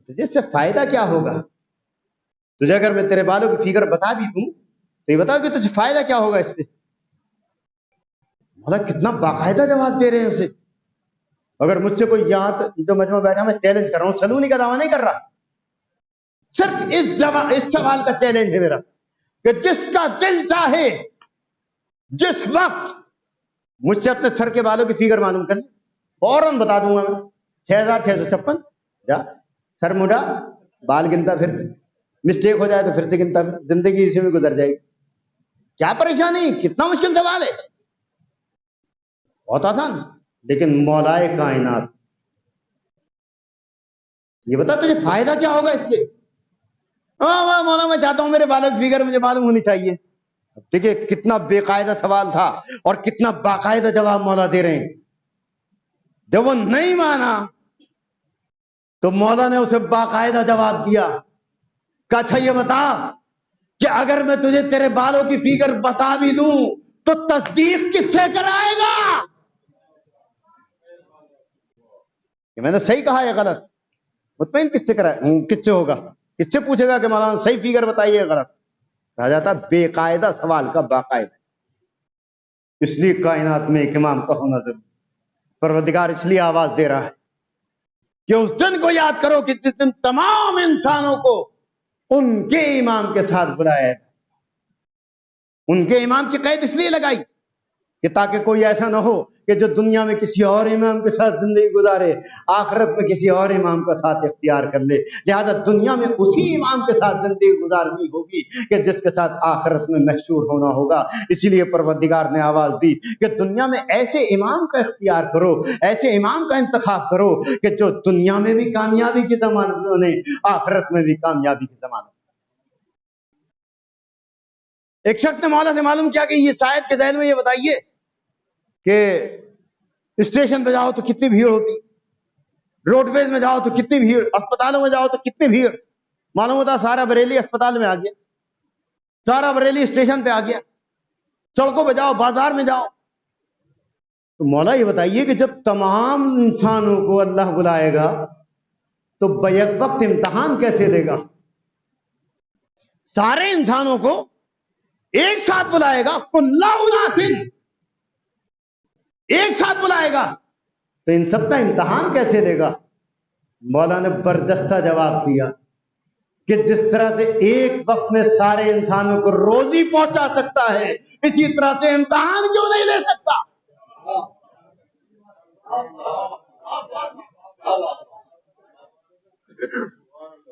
تجھے اس سے فائدہ کیا ہوگا؟ تجھے اگر میں تیرے بالوں کی فگر بتا بھی دوں تو یہ بتاؤ کہ تجھے فائدہ کیا ہوگا اس سے؟ مولا کتنا باقاعدہ جواب دے رہے ہیں اسے. اگر مجھ سے کوئی یہاں جو مجمع بیٹھا میں چیلنج کر رہا ہوں، سلونی کا دعویٰ نہیں کر رہا، صرف اس سوال کا چیلنج ہے میرا کہ جس کا دل چاہے جس وقت مجھ سے اپنے سر کے بالوں کی فگر معلوم کر لیں، فوراً بتا دوں گا میں 6656. جا سر مڈا بال گنتا پھر مسٹیک ہو جائے تو پھر سے گنتا پھر زندگی اسی میں گزر جائے گی. کیا پریشانی؟ کتنا مشکل سوال ہے، بہت آسان. لیکن مولائے کائنات یہ بتا تجھے فائدہ کیا ہوگا اس سے؟ مولا میں چاہتا ہوں میرے بالوں کی فگر مجھے معلوم ہونی چاہیے. دیکھیے کتنا بے قاعدہ سوال تھا اور کتنا باقاعدہ جواب مولا دے رہے ہیں. جب وہ نہیں مانا تو مولا نے اسے باقاعدہ جواب دیا کہ اچھا یہ بتا کہ اگر میں تجھے تیرے بالوں کی فگر بتا بھی دوں تو تصدیق کس سے کرائے گا؟ کہ میں نے صحیح کہا یا غلط؟ مطمئن کس سے کرائے، کس سے ہوگا، کس سے پوچھے گا کہ مولانا صحیح فگر بتائیے یا غلط؟ کہا جاتا بے قاعدہ سوال کا باقاعدہ. اس لیے کائنات میں ایک امام کا ہونا ضروری. پروردگار اس لیے آواز دے رہا ہے کہ اس دن کو یاد کرو کہ جس دن تمام انسانوں کو ان کے امام کے ساتھ بلایا ہے. ان کے امام کی قید اس لیے لگائی کہ تاکہ کوئی ایسا نہ ہو کہ جو دنیا میں کسی اور امام کے ساتھ زندگی گزارے آخرت میں کسی اور امام کا ساتھ اختیار کر لے. لہذا دنیا میں اسی امام کے ساتھ زندگی گزارنی ہوگی کہ جس کے ساتھ آخرت میں محشور ہونا ہوگا. اسی لیے پروردگار نے آواز دی کہ دنیا میں ایسے امام کا اختیار کرو، ایسے امام کا انتخاب کرو کہ جو دنیا میں بھی کامیابی کی ضمانت بنے، آخرت میں بھی کامیابی کی ضمانت. ایک شخص نے مولا سے معلوم کیا کہ یہ شاید کے ذہن میں یہ بتائیے کہ اسٹیشن پہ جاؤ تو کتنی بھیڑ ہوتی، روڈ ویز میں جاؤ تو کتنی بھیڑ، اسپتالوں میں جاؤ تو کتنی بھیڑ. معلوم ہوتا سارا بریلی اسپتال میں آ گیا، سارا بریلی اسٹیشن پہ آ گیا، سڑکوں پہ جاؤ، بازار میں جاؤ. تو مولا یہ بتائیے کہ جب تمام انسانوں کو اللہ بلائے گا تو بیک وقت امتحان کیسے دے گا؟ سارے انسانوں کو ایک ساتھ بلائے گا، کل اناسن ایک ساتھ بلائے گا، تو ان سب کا امتحان کیسے دے گا؟ مولا نے برجستہ جواب دیا کہ جس طرح سے ایک وقت میں سارے انسانوں کو روزی پہنچا سکتا ہے اسی طرح سے امتحان کیوں نہیں لے سکتا؟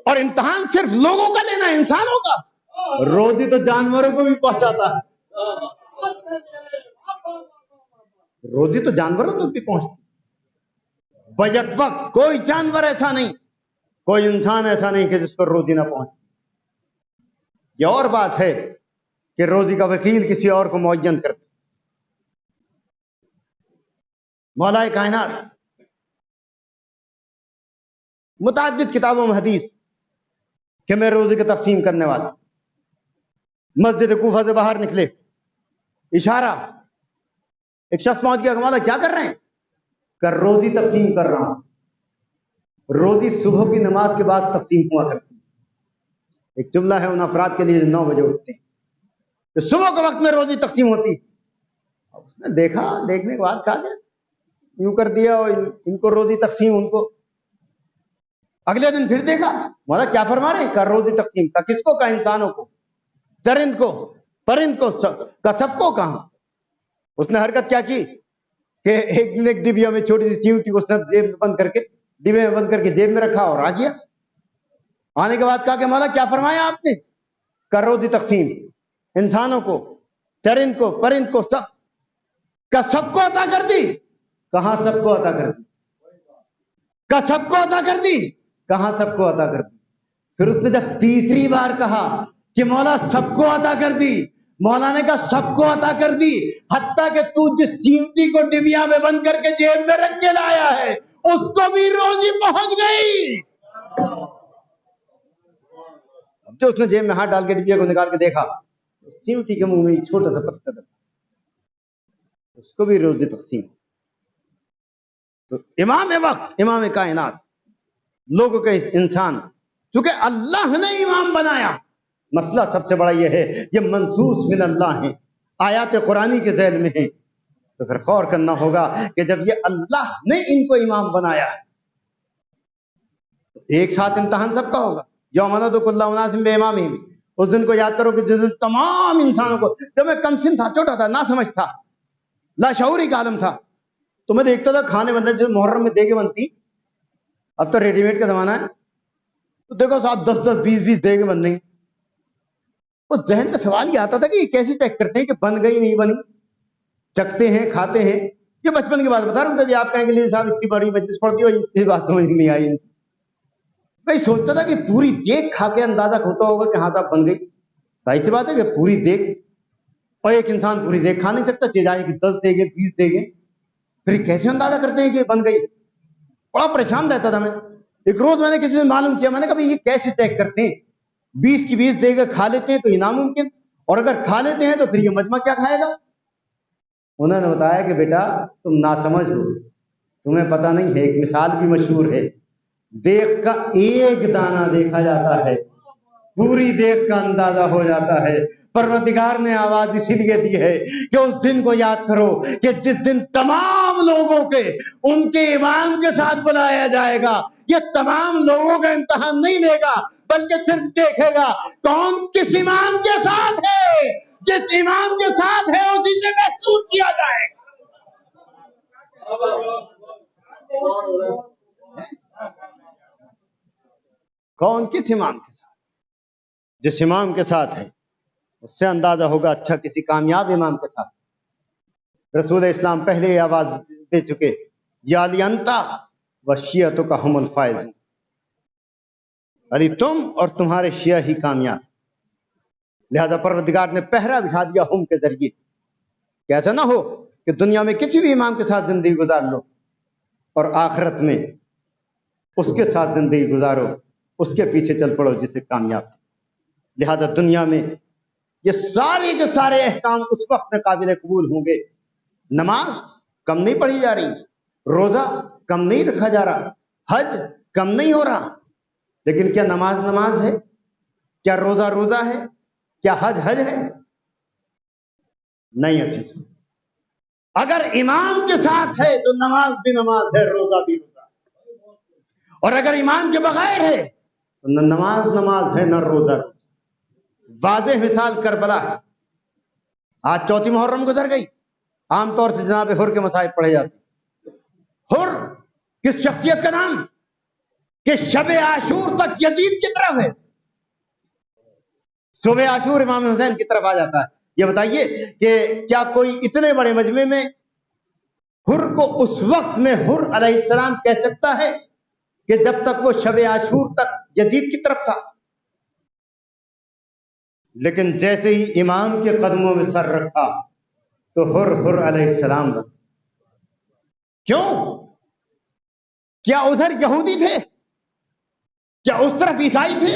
اور امتحان صرف لوگوں کا لینا ہے، انسانوں کا. روزی تو جانوروں کو بھی پہنچاتا ہے، روزی تو جانوروں تک بھی پہنچتی. بیک وقت کوئی جانور ایسا نہیں، کوئی انسان ایسا نہیں کہ جس کو روزی نہ پہنچ. یہ اور بات ہے کہ روزی کا وکیل کسی اور کو معین کرتا. مولا کائنات متعدد کتابوں میں حدیث کہ میں روزی کی تقسیم کرنے والا. مسجد کوفہ سے باہر نکلے, اشارہ, ایک شخص پہنچ گیا کہ مولا کیا کر رہے ہیں؟ کہ روزی تقسیم کر رہا ہوں. روزی صبح کی نماز کے بعد تقسیم ہوا کرتی ہے. ایک جملہ ہے ان افراد کے لیے جو 9 بجے اٹھتے ہیں کہ صبح کے وقت میں روزی تقسیم ہوتی. اب اس نے دیکھا, دیکھنے کے بعد کہا کہ یوں کر دیا, اور ان کو روزی تقسیم, ان کو. اگلے دن پھر دیکھا, مولا کیا فرما رہے ہیں؟ کہ روزی تقسیم. کا کس کو؟ کا انسانوں کو, چرند کو, پرند کو, کا سب کو. کہاں اس نے حرکت کیا کی کہ ایک ڈبیا میں چھوٹی سی چیوٹی اس نے جیب میں بند کر کے, ڈبے میں بند کر کے جیب میں رکھا اور آ گیا. آنے کے بعد کہا کہ مولا کیا فرمایا آپ نے؟ کہ روزی تقسیم انسانوں کو, چرند کو, پرند کو, سب کا سب کو عطا کر دی. کہاں سب کو عطا کر دی؟ کا سب کو عطا کر دی. کہاں سب کو عطا کر دی؟ پھر اس نے جب تیسری بار کہا کہ مولا سب کو عطا کر دی, مولا نے کہا سب کو عطا کر دی, حتیٰ کہ تو جس چیمٹی کو ڈبیا میں بند کر کے جیب میں رکھ کے لایا ہے اس کو بھی روزی پہنچ گئی. اب جو اس نے جیب میں ہاتھ ڈال کے ڈبیا کو نکال کے دیکھا, اس چیمٹی کے منہ میں چھوٹا سا پتھر تھا, اس کو بھی روزی تقسیم. تو امام وقت, امام کائنات, لوگوں کے انسان, چونکہ اللہ نے امام بنایا. مسئلہ سب سے بڑا یہ ہے, یہ منصوص من اللہ ہیں, آیات قرآنی کے ذیل میں ہیں. تو پھر غور کرنا ہوگا کہ جب یہ اللہ نے ان کو امام بنایا ہے تو ایک ساتھ امتحان سب کا ہوگا. یوم ندعو کل اناس بامامہم, اس دن کو یاد کرو کہ جس دن تمام انسانوں کو, جب میں کم سن تھا, چھوٹا تھا, نہ سمجھ تھا, لاشعوری کا عالم تھا, تو میں دیکھتا تھا کھانے بننے, جو محرم میں دیگیں بنتی, اب تو ریڈی میڈ کا زمانہ ہے, تو دیکھو صاحب 10-10, 20-20 دیگیں بن رہی ہیں. وہ ذہن میں سوال یہ آتا تھا کہ یہ کیسے چیک کرتے ہیں کہ بن گئی نہیں بنی؟ چکھتے ہیں, کھاتے ہیں. یہ بچپن کی بات بتا رہا ہوں. کبھی آپ کہیں گے صاحب اتنی بڑی مجلس پڑتی ہو, یہ بات سمجھ نہیں آئی. میں سوچتا تھا کہ پوری دیگ کھا کے اندازہ ہوتا ہوگا کہ ہاں صاحب بن گئی. ظاہر سی بات ہے کہ پوری دیگ, اور ایک انسان پوری دیگ کھا نہیں سکتا, جائے کہ 10 دیگیں 20 دیگیں, پھر کیسے اندازہ کرتے ہیں کہ بن گئی؟ بڑا پریشان رہتا تھا میں. ایک روز میں نے کسی سے معلوم کیا, میں نے کہا یہ کیسے چیک کرتے ہیں؟ 20 کی 20 دیگیں کھا لیتے ہیں تو یہ ناممکن, اور اگر کھا لیتے ہیں تو پھر یہ مجمع کیا کھائے گا؟ انہوں نے بتایا کہ بیٹا تم ناسمجھ ہو, تمہیں پتہ نہیں ہے. ایک مثال بھی مشہور ہے, دیگ کا ایک دانہ دیکھا جاتا ہے, پوری دیگ کا اندازہ ہو جاتا ہے. پروردگار نے آواز اسی لیے دی ہے کہ اس دن کو یاد کرو کہ جس دن تمام لوگوں کے ان کے امام کے ساتھ بلایا جائے گا. یہ تمام لوگوں کا امتحان نہیں لے گا, بلکہ صرف دیکھے گا کون کس امام کے ساتھ ہے. جس امام کے ساتھ ہے اسی سے محسوس کیا جائے گا. کون کس امام کے ساتھ؟ جس امام کے ساتھ ہے اس سے اندازہ ہوگا اچھا کسی کامیاب امام کے ساتھ. رسول اسلام پہلے ہی آواز دے چکے, یا علی انتا و شیعتک ہم الفائزون, علی تم اور تمہارے شیعہ ہی کامیاب. لہذا پروردگار نے پہرا بٹھا دیا ہم کے ذریعے کہ ایسا نہ ہو کہ دنیا میں کسی بھی امام کے ساتھ زندگی گزار لو اور آخرت میں اس کے ساتھ زندگی گزارو, اس کے پیچھے چل پڑو جسے کامیاب. لہذا دنیا میں یہ سارے کے سارے احکام اس وقت میں قابل قبول ہوں گے. نماز کم نہیں پڑھی جا رہی, روزہ کم نہیں رکھا جا رہا, حج کم نہیں ہو رہا, لیکن کیا نماز نماز ہے؟ کیا روزہ روزہ ہے؟ کیا حج حج ہے؟ نہیں عزیز. اگر امام کے ساتھ ہے تو نماز بھی نماز ہے, روزہ بھی روزہ ہے. اور اگر امام کے بغیر ہے تو نہ نماز نماز ہے, نہ روزہ روزہ. واضح مثال کربلا ہے. آج چوتھی محرم گزر گئی, عام طور سے جناب حر کے مصائب پڑھے جاتے ہیں. حر کس شخصیت کا نام کہ شب عاشور تک یزید کی طرف ہے, صبح عاشور امام حسین کی طرف آ جاتا ہے. یہ بتائیے کہ کیا کوئی اتنے بڑے مجمع میں حر کو اس وقت میں حر علیہ السلام کہہ سکتا ہے کہ جب تک وہ شب عاشور تک یزید کی طرف تھا؟ لیکن جیسے ہی امام کے قدموں میں سر رکھا تو حر علیہ السلام بن. کیوں؟ کیا ادھر یہودی تھے؟ کیا اس طرف عیسائی تھے؟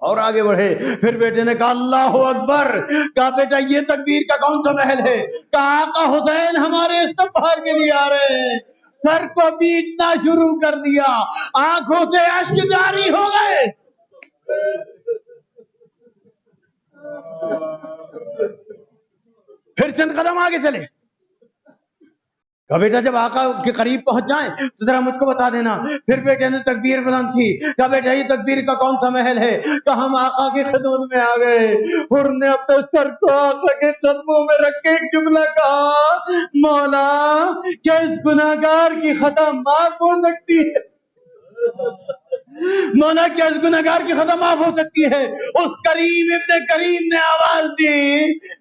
اور آگے بڑھے. پھر بیٹے نے کہا اللہ اکبر. کہا بیٹا یہ تکبیر کا کون سا محل ہے؟ کہا آقا حسین ہمارے استغفار کے لیے آ رہے ہیں. سر کو پیٹنا شروع کر دیا، آنکھوں سے اشک جاری ہو گئے. پھر چند قدم آگے چلے. کہا بیٹا جب آقا کے قریب پہنچ جائیں تو ذرا مجھ کو بتا دینا. پھر بیٹے نے تکبیر بلند کی. کہا بیٹا یہ تکبیر کا کون سا محل ہے؟ کہا ہم آقا کی خدمت میں آ گئے. حر نے اپنے سر کو آقا کے قدموں میں رکھ کے ایک جملہ کہا، مولا کیا اس گناہگار کی خطا معاف ہو سکتی ہے؟ مولا کیا اس گناہگار کی خطا معاف ہو سکتی ہے؟ اس کریم ابن کریم نے آواز دی،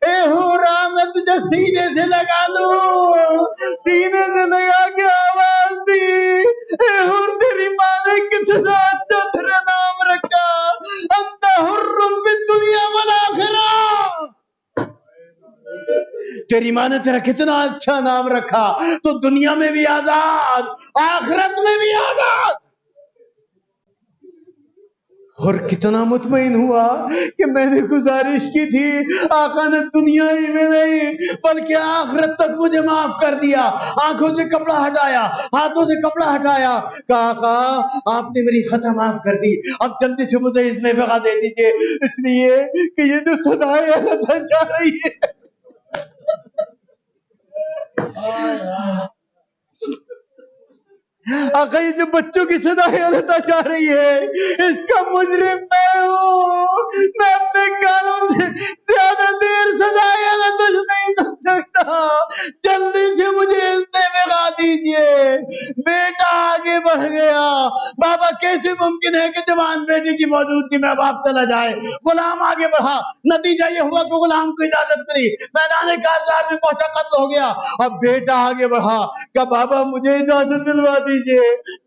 اے حورا میں تجھے سینے سے لگا لوں. سینے سے لگا کے آواز دی، اے حور تیری ماں نے کتنا اچھا تیرا نام رکھا، انت حر فی الدنیا والآخرہ. تیری ماں نے تیرا کتنا اچھا نام رکھا، تو دنیا میں بھی آزاد، آخرت میں بھی آزاد. اور کتنا مطمئن ہوا کہ میں نے گزارش کی تھی، آقا نے دنیا ہی میں نہیں بلکہ آخرت تک مجھے معاف کر دیا. آنکھوں سے کپڑا ہٹایا، ہاتھوں سے کپڑا ہٹایا. کہا آقا آپ نے میری خطا معاف کر دی، اب جلدی سے مجھے اذن وغیرہ دے دیجئے، اس لیے کہ یہ جو صدائے اللہ جا رہی ہے. آقا یہ جو بچوں کی صدائیں التا جا رہی ہے، اس کا مجرم میں ہوں. میں اپنے کانوں سے زیادہ دیر صدائیں التا نہیں سن سکتا، جلدی سے مجھے اذن بغا دیجئے. بیٹا آگے بڑھ گیا. بابا کیسے ممکن ہے کہ جوان بیٹی کی موجودگی میں باپ چلا جائے؟ غلام آگے بڑھا، نتیجہ یہ ہوا کہ غلام کو اجازت ملی، میدان کارزار میں پہنچا، قتل ہو گیا. اب بیٹا آگے بڑھا کہ بابا مجھے اجازت دلوا دیجئے.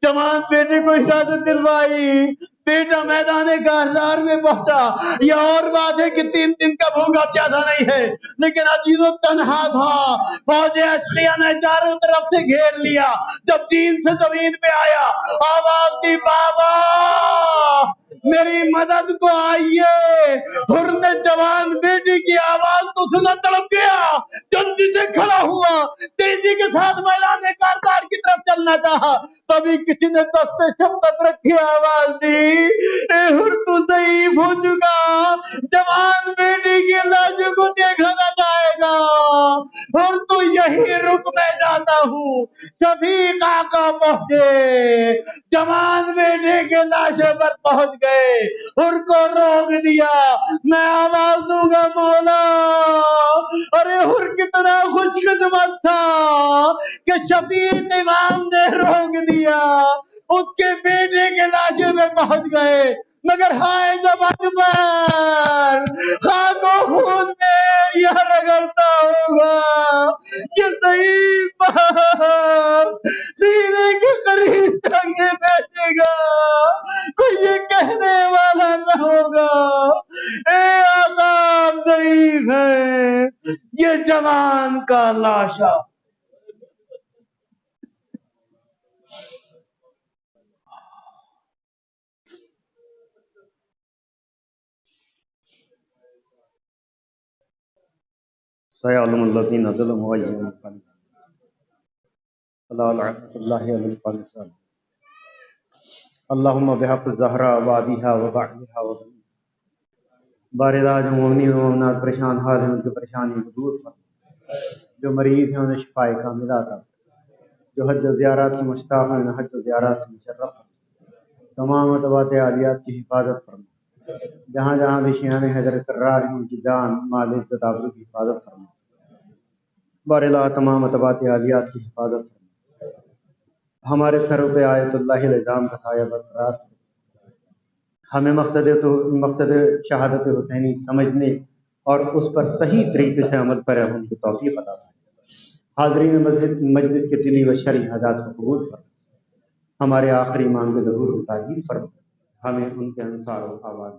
جوان بیٹے کو اجازت دلوائی، بیٹا میدان کارزار میں پہنچا. یہ اور بات ہے کہ 3 دن کا بھوکا پیاسا نہیں ہے، لیکن عزیزو تنہا تھا. فوج اشقیہ نے چاروں طرف سے گھیر لیا. جب دین سے زمین پہ آیا، آواز دی بابا میری مدد کو آئیے. حر نے جوان بیٹی کی آواز کو سنا، تڑپ گیا، جلدی سے کھڑا ہوا، تیزی کے ساتھ میدان کارزار کی طرف چلنا چاہا. تبھی کسی نے دست شفقت رکھی، آواز دی، اے حر تو ضعیف ہو چکا، جوان بیٹی کی لاشوں کو دیکھا نہ جائے گا. حر تو یہی رک، میں جاتا ہوں. شفیق آقا پہنچے، جوان بیٹے کے لاشے پر پہنچ گئے. حر کو روک دیا. میں آواز دوں گا مولا. ارے حر کتنا خوش قسمت تھا کہ شفیق امام نے روک دیا. اس کے بیٹے کے لاشے میں پہنچ گئے، مگر ہائے جب اکبر خاک و خون میں یہ رگڑتا ہوگا، یہ ضعیف باپ سینے کے قریب ٹنگے بیٹھے گا، کوئی یہ کہنے والا نہ ہوگا اے آقا آپ ضعیف ہے، یہ جوان کا لاشا. سيعلم الذين ظلموا أي منقلب فلا لعنة الله على القوم الظالمين. اللهم بحق الزهراء وابيها وبعدها وبنيها. باردہ جو مومنی و مومنات پریشان حال ہیں، ان کی پریشانی کو دور فرما. جو مریض ہیں انہیں شفاء کاملہ عطا فرما. جو حج و زیارات کی مشتاق ہیں انہیں حج و زیارات سے مشرف فرما. تمام مطبوعات عالیات کی حفاظت فرما. جہاں جہاں بھی شیعان حضرت کرار ہیں ان کی جان مال عزت آبرو کی حفاظت فرما. بار الہ تمام مطبوعات عالیات کی حفاظت فرما. ہمارے سروں پہ آیت اللہ الزام کا سایہ برقرار فرما. ہمیں مقصد شہادت حسینی سمجھنے اور اس پر صحیح طریقے سے عمل پر ہم کی توفیق عطا فرما. حاضرین مجلس کے دلی و شرعی حاجات کو قبول فرما. ہمارے آخری امام کے ظہور کو تاکید فرما. ہمیں ان کے انصار و اعوان